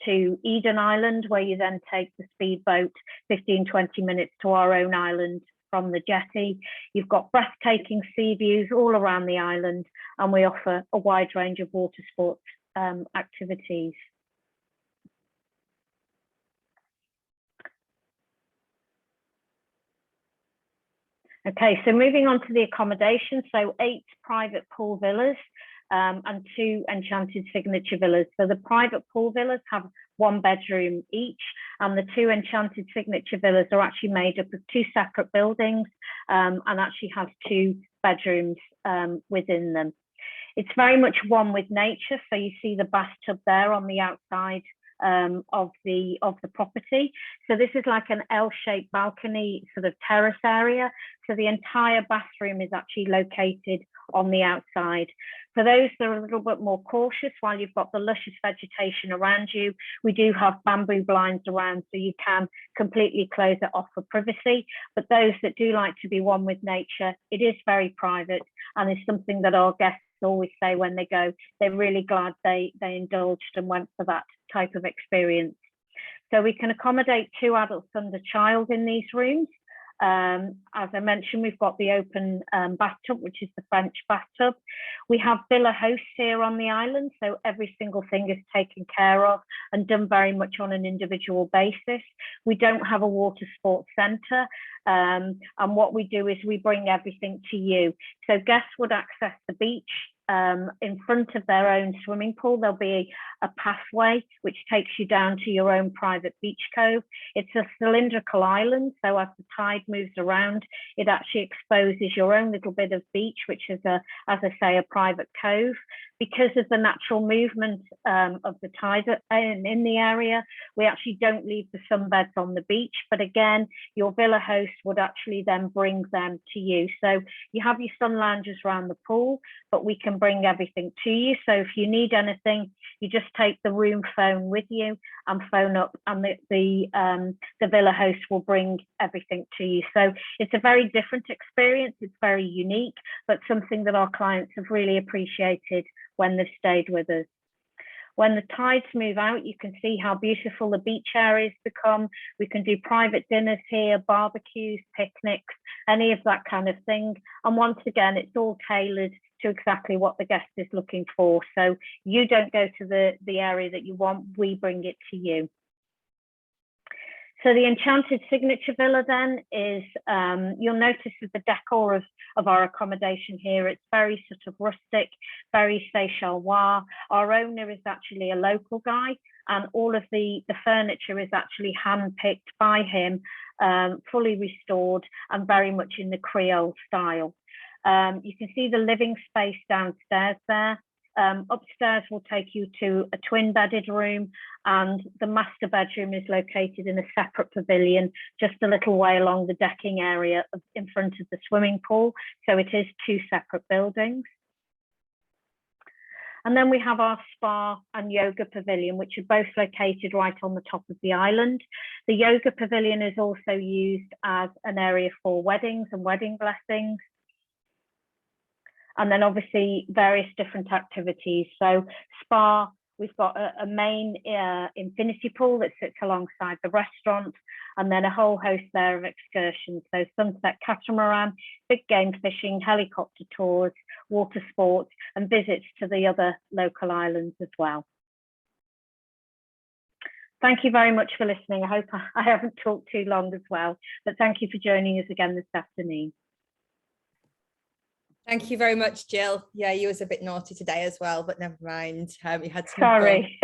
to Eden Island, where you then take the speedboat 15-20 minutes to our own island from the jetty. You've got breathtaking sea views all around the island, and we offer a wide range of water sports activities. Okay, so moving on to the accommodation, so 8 private pool villas and 2 Enchanted signature villas. So the private pool villas have 1 bedroom each, and the 2 Enchanted signature villas are actually made up of 2 separate buildings and actually have 2 bedrooms within them. It's very much one with nature, so you see the bathtub there on the outside of the property. So this is like an L-shaped balcony sort of terrace area. So the entire bathroom is actually located on the outside. For those that are a little bit more cautious, while you've got the luscious vegetation around you, we do have bamboo blinds around, so you can completely close it off for privacy. But those that do like to be one with nature, it is very private and is something that our guests always say when they go, they're really glad they indulged and went for that type of experience. So we can accommodate 2 adults and a child in these rooms. As I mentioned, we've got the open bathtub, which is the French bathtub. We have villa hosts here on the island, so every single thing is taken care of and done very much on an individual basis. We don't have a water sports centre, and what we do is we bring everything to you. So guests would access the beach. In front of their own swimming pool, there'll be a pathway which takes you down to your own private beach cove. It's a cylindrical island, so as the tide moves around, it actually exposes your own little bit of beach, which is, as I say, a private cove. Because of the natural movement of the tide in the area, we actually don't leave the sunbeds on the beach, but again, your villa host would actually then bring them to you. So you have your sun lounges around the pool, but we can bring everything to you. So if you need anything, you just take the room phone with you and phone up, and the villa host will bring everything to you. So it's a very different experience. It's very unique, but something that our clients have really appreciated when they've stayed with us. When the tides move out, you can see how beautiful the beach areas become. We can do private dinners here, barbecues, picnics, any of that kind of thing. And once again, it's all tailored to exactly what the guest is looking for. So you don't go to the area that you want, we bring it to you. So the Enchanted Signature Villa then is, you'll notice that the decor of our accommodation here, it's very sort of rustic, very Seychelles. Our owner is actually a local guy, and all of the furniture is actually hand-picked by him, fully restored and very much in the Creole style. You can see the living space downstairs there. Upstairs will take you to a twin-bedded room, and the master bedroom is located in a separate pavilion just a little way along the decking area in front of the swimming pool. So it is 2 separate buildings. And then we have our spa and yoga pavilion, which are both located right on the top of the island. The yoga pavilion is also used as an area for weddings and wedding blessings. And then obviously various different activities. So spa, we've got a main infinity pool that sits alongside the restaurant, and then a whole host there of excursions. So sunset catamaran, big game fishing, helicopter tours, water sports, and visits to the other local islands as well. Thank you very much for listening. I hope I haven't talked too long as well, but thank you for joining us again this afternoon. Thank you very much, Jill. Yeah, you was a bit naughty today as well, but never mind. You had some Sorry.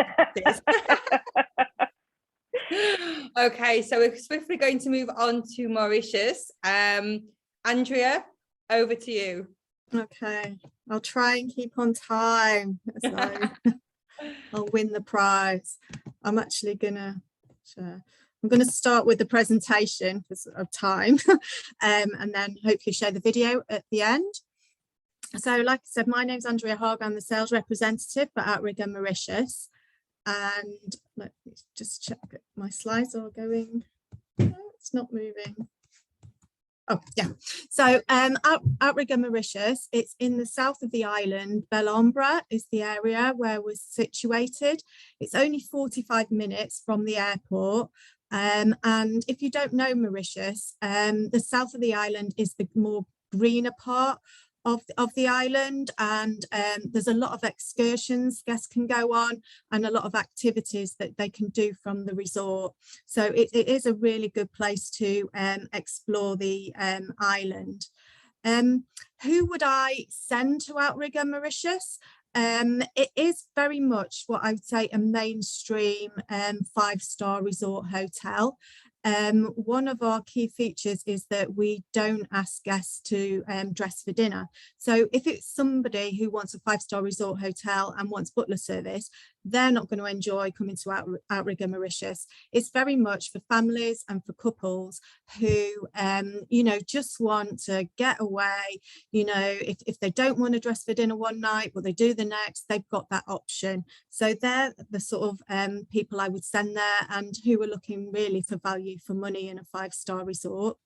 Okay, so we're swiftly going to move on to Mauritius. Andrea, over to you. Okay, I'll try and keep on time, so I'll win the prize. I'm actually gonna share. I'm going to start with the presentation because of time, and then hopefully share the video at the end. So like I said, my name's Andrea Hogg. I'm the sales representative for Outrigger Mauritius. And let me just check that my slides are going. Oh, it's not moving. Oh, yeah. So Outrigger Mauritius, it's in the south of the island. Belombre is the area where we're situated. It's only 45 minutes from the airport. And if you don't know Mauritius, the south of the island is the more greener part of the island, and there's a lot of excursions guests can go on and a lot of activities that they can do from the resort. So it is a really good place to explore the island. Who would I send to Outrigger Mauritius? It is very much what I would say a mainstream 5-star resort hotel. One of our key features is that we don't ask guests to dress for dinner. So if it's somebody who wants a 5-star resort hotel and wants butler service, they're not going to enjoy coming to Outrigger Mauritius. It's very much for families and for couples who, you know, just want to get away. You know, if they don't want to dress for dinner one night, but they do the next, they've got that option. So they're the sort of people I would send there, and who are looking really for value for money in a 5-star resort.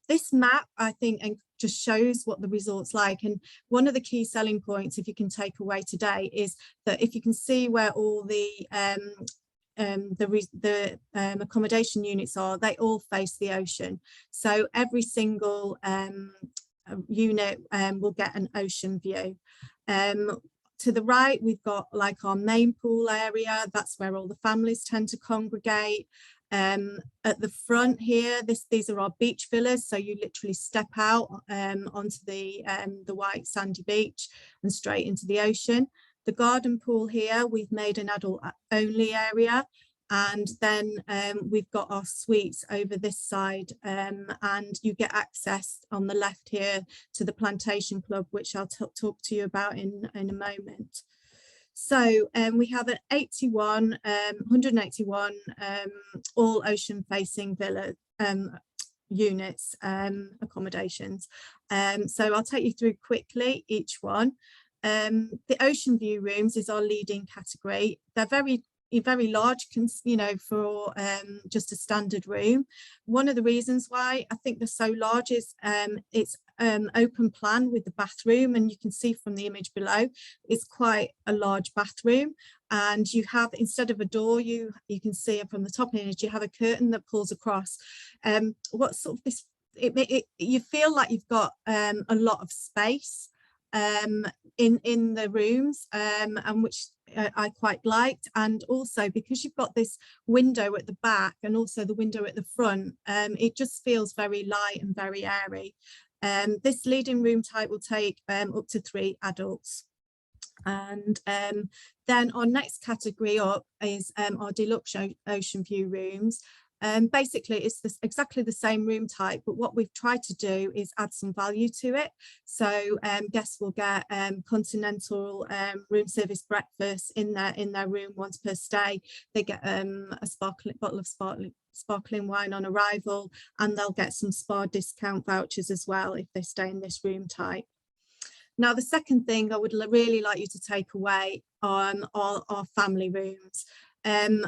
This map, I think, just shows what the resort's like. And one of the key selling points, if you can take away today, is that if you can see where all the accommodation units are, they all face the ocean. So every single unit will get an ocean view. To the right, we've got like our main pool area. That's where all the families tend to congregate. At the front here, these are our beach villas. So you literally step out onto the white sandy beach and straight into the ocean. The garden pool here, we've made an adult only area. And then we've got our suites over this side, and you get access on the left here to the Plantation Club, which I'll talk to you about in a moment. So we have an 181 all ocean facing villa units, accommodations. So I'll take you through quickly each one. The ocean view rooms is our leading category. They're very large, you know, for just a standard room. One of the reasons why I think they're so large is it's open plan with the bathroom, and you can see from the image below, it's quite a large bathroom. And you have, instead of a door, you can see it from the top image, you have a curtain that pulls across. What sort of this, you feel like you've got a lot of space in the rooms, and which I quite liked. And also because you've got this window at the back and also the window at the front, it just feels very light and very airy. This leading room type will take up to 3 adults. And then our next category up is our deluxe ocean view rooms. Basically it's exactly the same room type, but what we've tried to do is add some value to it. So guests will get continental room service breakfast in their room once per stay. They get a bottle of sparkling wine on arrival, and they'll get some spa discount vouchers as well if they stay in this room type. Now, the second thing I would really like you to take away are our family rooms. I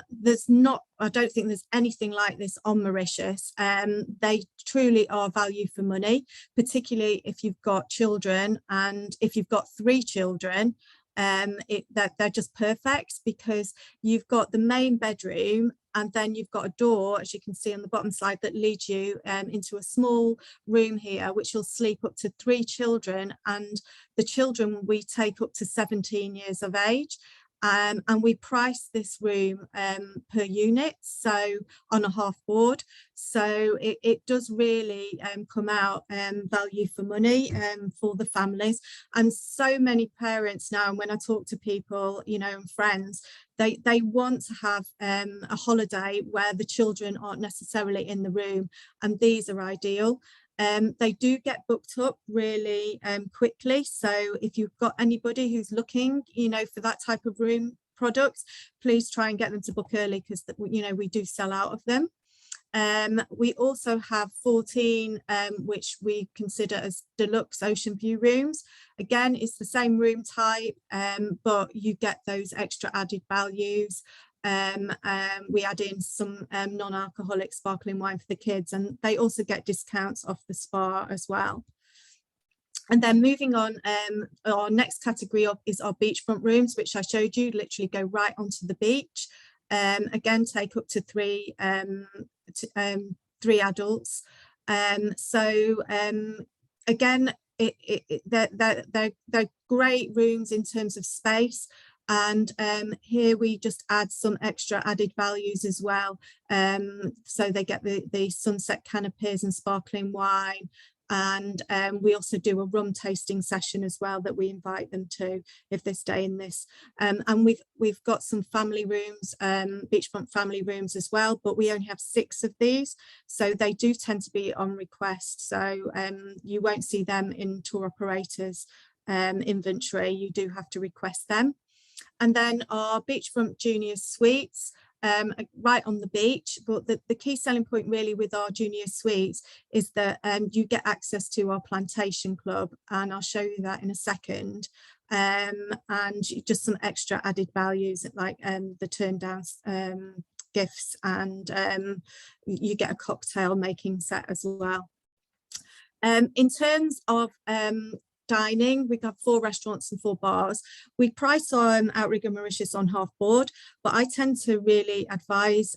don't think there's anything like this on Mauritius. They truly are value for money, particularly if you've got children, and if you've got 3 children, they're just perfect, because you've got the main bedroom, and then you've got a door, as you can see on the bottom slide, that leads you into a small room here, which will sleep up to 3 children, and the children we take up to 17 years of age. And we price this room per unit, so on a half board. So it does really come out value for money for the families. And so many parents now, and when I talk to people, you know, and friends, they want to have a holiday where the children aren't necessarily in the room, and these are ideal. They do get booked up really quickly. So if you've got anybody who's looking, you know, for that type of room products, please try and get them to book early, because, you know, we do sell out of them. We also have 14 which we consider as deluxe ocean view rooms. Again, it's the same room type, but you get those extra added values. We add in some non-alcoholic sparkling wine for the kids, and they also get discounts off the spa as well. And then moving on, our next category up is our beachfront rooms, which I showed you, literally go right onto the beach. Again, take up to 3 adults. Again, they're great rooms in terms of space. And here we just add some extra added values as well. So they get the sunset canopies and sparkling wine. And we also do a rum tasting session as well that we invite them to if they stay in this. And we've got some family rooms, beachfront family rooms as well, but we only have 6 of these. So they do tend to be on request. So you won't see them in tour operators inventory. You do have to request them. And then our beachfront junior suites, right on the beach. But the key selling point really with our junior suites is that you get access to our Plantation Club, and I'll show you that in a second. And just some extra added values like the turn down gifts, and you get a cocktail making set as well. In terms of dining, we have 4 restaurants and 4 bars. We price on Outrigger Mauritius on half board, but I tend to really advise,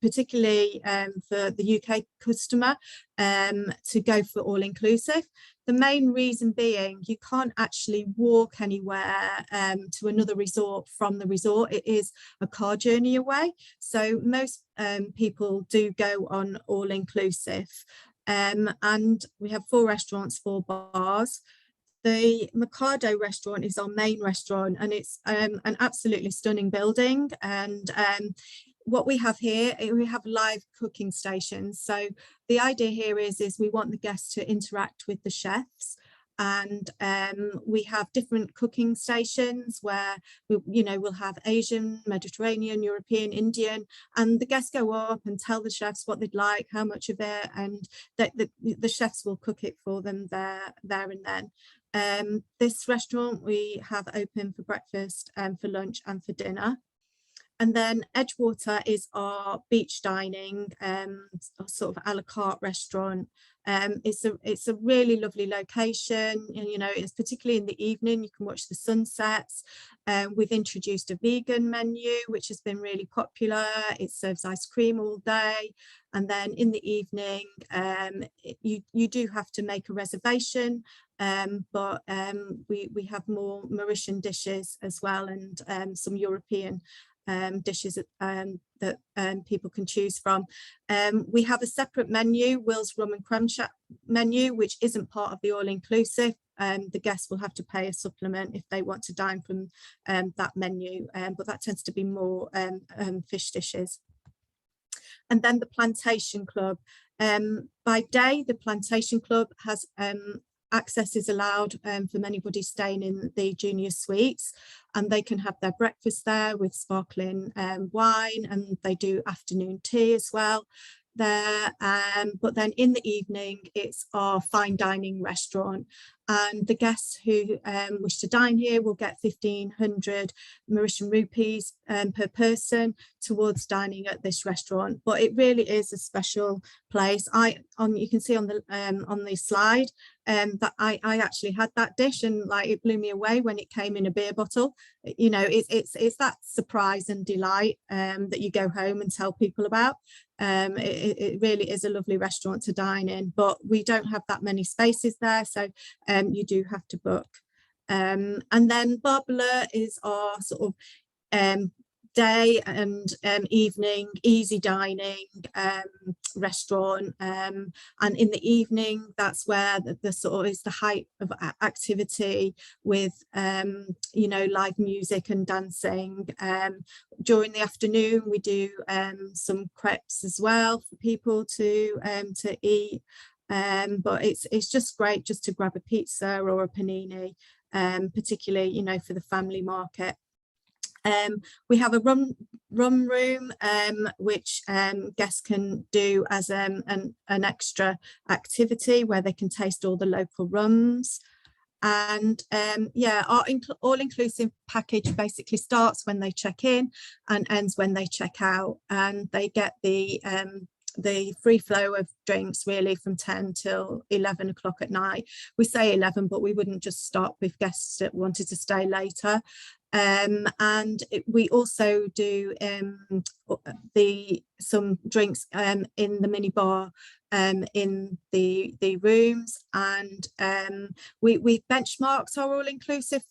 particularly for the UK customer, to go for all inclusive. The main reason being you can't actually walk anywhere to another resort from the resort. It is a car journey away. So most people do go on all inclusive. And we have 4 restaurants, 4 bars. The Mercado Restaurant is our main restaurant, and it's an absolutely stunning building. And what we have here, we have live cooking stations. So the idea here is we want the guests to interact with the chefs. And we have different cooking stations where we'll have Asian, Mediterranean, European, Indian, and the guests go up and tell the chefs what they'd like, how much of it, and the chefs will cook it for them there and then. This restaurant we have open for breakfast, for lunch and for dinner. And then Edgewater is our beach dining, sort of a la carte restaurant. It's a really lovely location, and it's particularly in the evening you can watch the sunsets. We've introduced a vegan menu which has been really popular. It serves ice cream all day, and then in the evening you do have to make a reservation, but we have more Mauritian dishes as well, and some European dishes that people can choose from. We have a separate menu, Will's Rum and Crumb menu, which isn't part of the all-inclusive. The guests will have to pay a supplement if they want to dine from that menu, but that tends to be more fish dishes. And then the Plantation Club. By day, the Plantation Club has access is allowed from anybody staying in the junior suites, and they can have their breakfast there with sparkling wine, and they do afternoon tea as well there. But then in the evening it's our fine dining restaurant, and the guests who wish to dine here will get 1,500 Mauritian rupees per person towards dining at this restaurant. But it really is a special place. You can see on the slide that I actually had that dish, and like it blew me away when it came in a beer bottle. It's that surprise and delight that you go home and tell people about. It really is a lovely restaurant to dine in, but we don't have that many spaces there, so you do have to book. And then Barbara is our sort of day and evening easy dining restaurant, and in the evening that's where the sort of is the height of activity with live music and dancing. During the afternoon we do some crepes as well for people to eat, but it's just great just to grab a pizza or a panini, particularly for the family market. We have a rum room which guests can do as an extra activity where they can taste all the local rums. And our all-inclusive package basically starts when they check in and ends when they check out, and they get the free flow of drinks really from 10 till 11 o'clock at night. We say 11, but we wouldn't just stop if guests that wanted to stay later. And we also do some drinks in the mini bar in the rooms, and we benchmarked our all-inclusive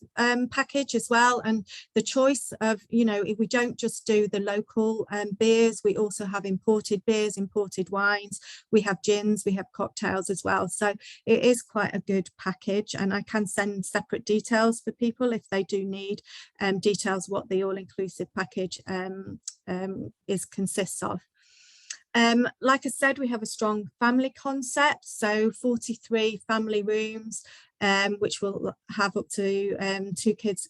package as well, and the choice of if we don't just do the local beers, we also have imported beers, imported wines, we have gins, we have cocktails as well. So it is quite a good package, and I can send separate details for people if they do need details what the all-inclusive package consists of. Like I said, we have a strong family concept, so 43 family rooms, which will have up to 2 kids,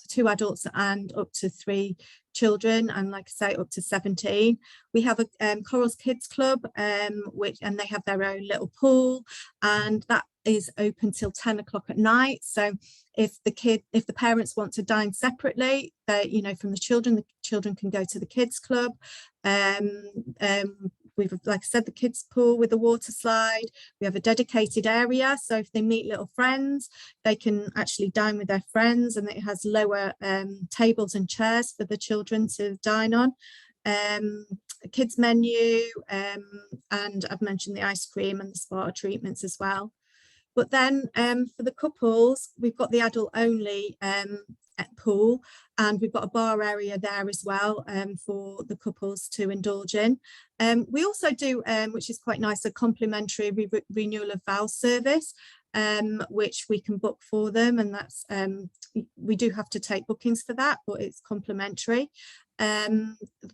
2 adults and up to 3 children, and like I say, up to 17. We have a Corals Kids Club, and they have their own little pool, and that is open till 10 o'clock at night. So if the parents want to dine separately, from the children can go to the kids club. we've, like I said, the kids pool with the water slide. We have a dedicated area, so if they meet little friends, they can actually dine with their friends, and it has lower tables and chairs for the children to dine on. A kids menu, and I've mentioned the ice cream and the spa treatments as well. But then for the couples, we've got the adult only pool, and we've got a bar area there as well for the couples to indulge in. We also do, which is quite nice, a complimentary renewal of vows service, which we can book for them, and that's we do have to take bookings for that, but it's complimentary.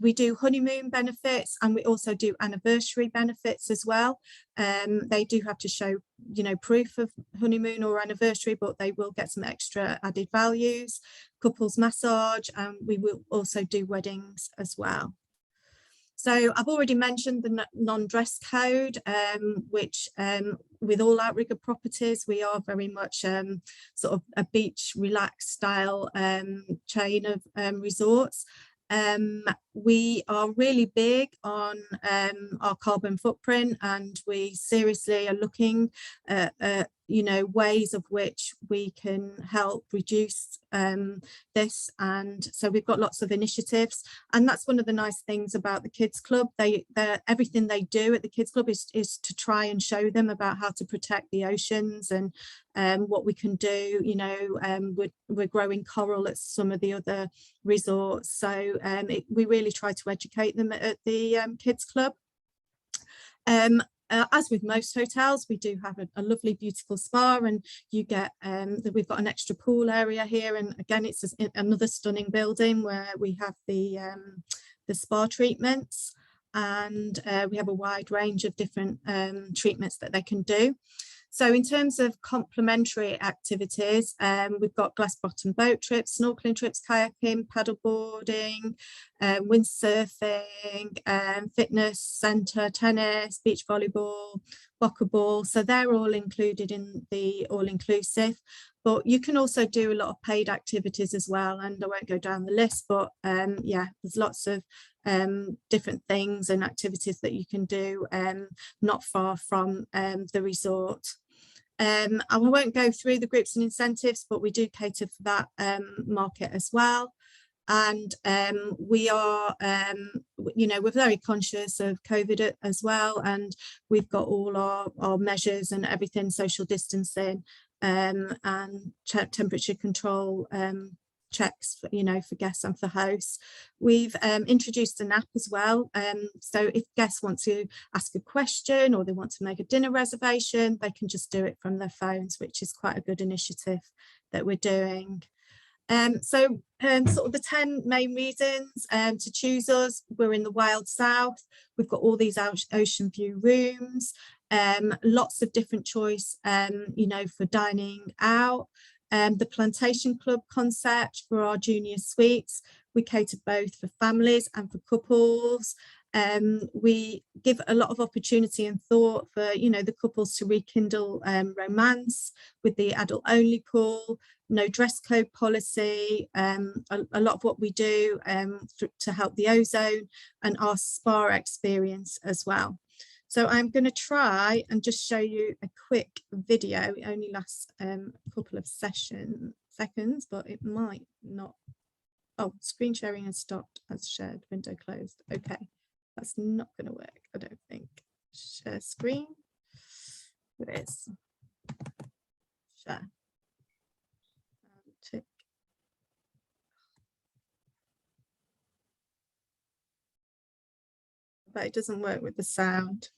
We do honeymoon benefits, and we also do anniversary benefits as well. They do have to show, you know, proof of honeymoon or anniversary, but they will get some extra added values. Couples massage, and we will also do weddings as well. So I've already mentioned the non-dress code, which with all Outrigger properties, we are very much sort of a beach relaxed style chain of resorts. We are really big on our carbon footprint, and we seriously are looking at you know, ways of which we can help reduce this. And so we've got lots of initiatives, and that's one of the nice things about the kids club. Everything they do at the kids club is to try and show them about how to protect the oceans and what we can do. You know, we're growing coral at some of the other resorts, so we really try to educate them at the kids club. As with most hotels, we do have a lovely, beautiful spa, and you get we've got an extra pool area here, and again, it's another stunning building where we have the spa treatments, and we have a wide range of different treatments that they can do. So in terms of complementary activities, we've got glass bottom boat trips, snorkeling trips, kayaking, paddleboarding, windsurfing, fitness centre, tennis, beach volleyball, bocce. So they're all included in the all-inclusive. But you can also do a lot of paid activities as well, and I won't go down the list, but yeah, there's lots of different things and activities that you can do not far from the resort. And I won't go through the groups and incentives, but we do cater for that market as well. And we are, you know, we're very conscious of COVID as well, and we've got all our measures and everything, social distancing and temperature control checks, for, you know, for guests and for hosts. We've introduced an app as well, so if guests want to ask a question or they want to make a dinner reservation, they can just do it from their phones, which is quite a good initiative that we're doing. So sort of the 10 main reasons to choose us: we're in the wild south, we've got all these ocean view rooms, lots of different choice, you know, for dining out. The Plantation Club concept for our junior suites. We cater both for families and for couples. We give a lot of opportunity and thought for, you know, the couples to rekindle romance with the adult only pool, no dress code policy, a lot of what we do to help the ozone, and our spa experience as well. So I'm going to try and just show you a quick video. It only lasts a couple of seconds, but it might not. Oh, screen sharing has stopped as shared, window closed. Okay, that's not going to work, I don't think. Share screen. It is. Share. Tick. But it doesn't work with the sound.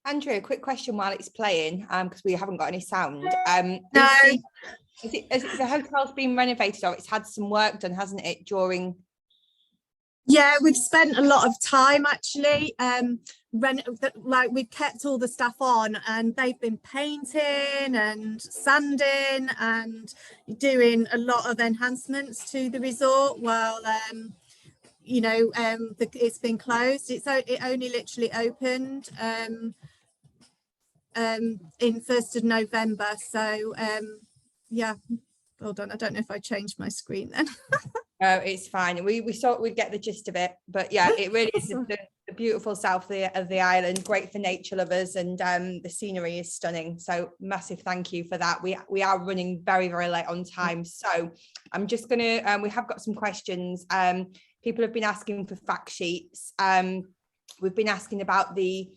Andrea, quick question while it's playing, because we haven't got any sound. No. Has the hotel's been renovated, or it's had some work done, hasn't it, during? Yeah, we've spent a lot of time actually. We've kept all the staff on, and they've been painting and sanding and doing a lot of enhancements to the resort while it's been closed. It only literally opened in 1st of November. So yeah, hold on, I don't know if I changed my screen then. Oh, it's fine. We thought we'd get the gist of it, but yeah, it really is the beautiful south of the island, great for nature lovers, and the scenery is stunning. So massive thank you for that. We are running very, very late on time, so I'm just gonna we have got some questions. People have been asking for fact sheets. We've been asking about the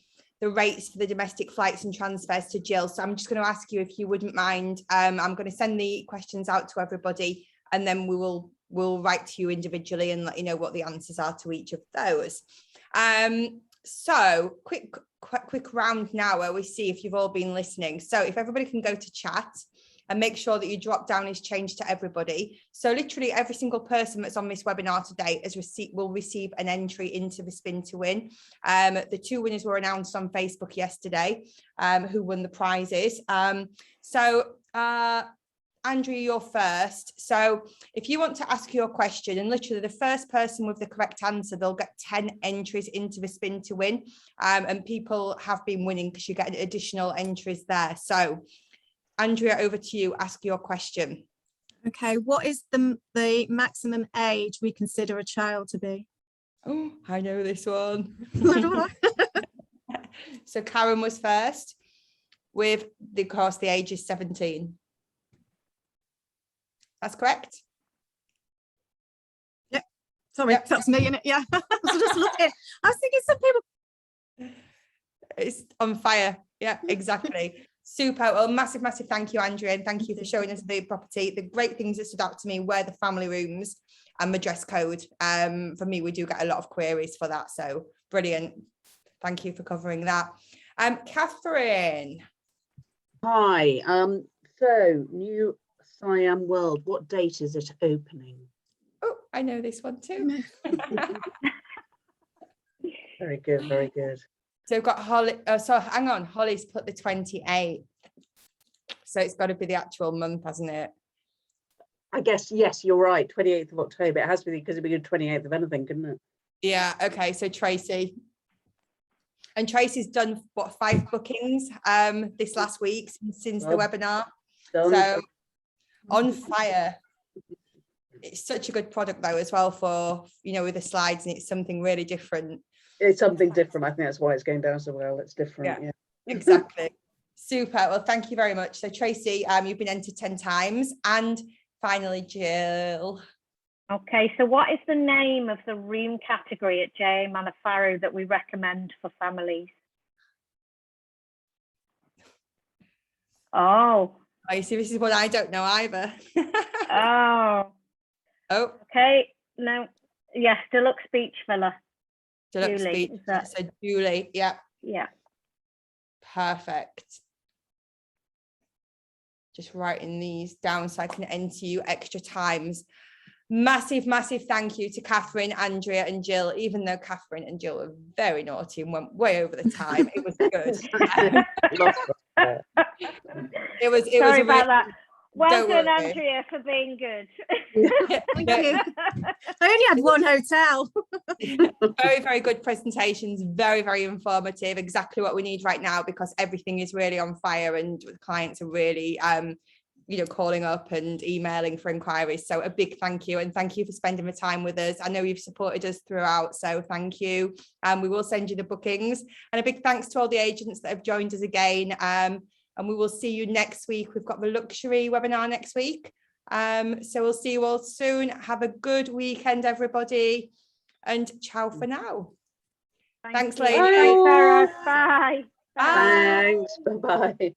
rates for the domestic flights and transfers to Jill, so I'm just going to ask you if you wouldn't mind. I'm going to send the questions out to everybody, and then we'll write to you individually and let you know what the answers are to each of those. So quick round now where we see if you've all been listening. So if everybody can go to chat and make sure that your drop down is changed to everybody. So literally every single person that's on this webinar today will receive an entry into the spin to win. The 2 winners were announced on Facebook yesterday, who won the prizes. Andrea, you're first. So if you want to ask your question, and literally the first person with the correct answer, they'll get 10 entries into the spin to win. And people have been winning because you get additional entries there. So Andrea, over to you. Ask your question. Okay, what is the maximum age we consider a child to be? Oh, I know this one. So do I. So Karen was first with, of course, the age is 17. That's correct. Yep. Sorry, Yep. that's me, innit? Yeah. I was just looking. I was thinking some people. It's on fire. Yeah, exactly. Super. Well, massive thank you, Andrea, and thank you for showing us the property. The great things that stood out to me were the family rooms and the dress code. For me, we do get a lot of queries for that, so brilliant. Thank you for covering that. Catherine. Hi. So new Siam World, what date is it opening? Oh, I know this one too. Very good, very good. So we've got Holly. So hang on, Holly's put the 28th. So it's got to be the actual month, hasn't it? I guess, yes, you're right. 28th of October. It has to be because it'd be the 28th of anything, couldn't it? Yeah. Okay. So Tracy. And Tracy's done what, 5 bookings this last week since the webinar. So on fire. It's such a good product though as well for, with the slides, and it's something really different. It's something different. I think that's why it's going down so well. It's different. Yeah. Exactly. Super. Well, thank you very much. So Tracy, you've been entered 10 times. And finally, Jill. Okay, so what is the name of the room category at JA Manafaru that we recommend for families? Oh. You see, this is one I don't know either. Oh. Oh. Okay. No. Yes, Deluxe Beach Villa. Deluxe Julie, Beach. So Julie. Yeah. Yeah. Perfect. Just writing these down so I can enter you extra times. Massive thank you to Catherine, Andrea and Jill, even though Catherine and Jill were very naughty and went way over the time. It was good. It was Sorry about really, that. Well done, worry. Andrea, for being good. Thank you. I only had one hotel. Very good presentations, very informative, exactly what we need right now, because everything is really on fire and the clients are really calling up and emailing for inquiries. So a big thank you, and thank you for spending the time with us. I know you've supported us throughout, so thank you. We will send you the bookings, and a big thanks to all the agents that have joined us again. And we will see you next week. We've got the luxury webinar next week. So we'll see you all soon. Have a good weekend, everybody. And ciao for now. Thanks, ladies. Thanks, Sarah. Bye. Thanks. Bye-bye.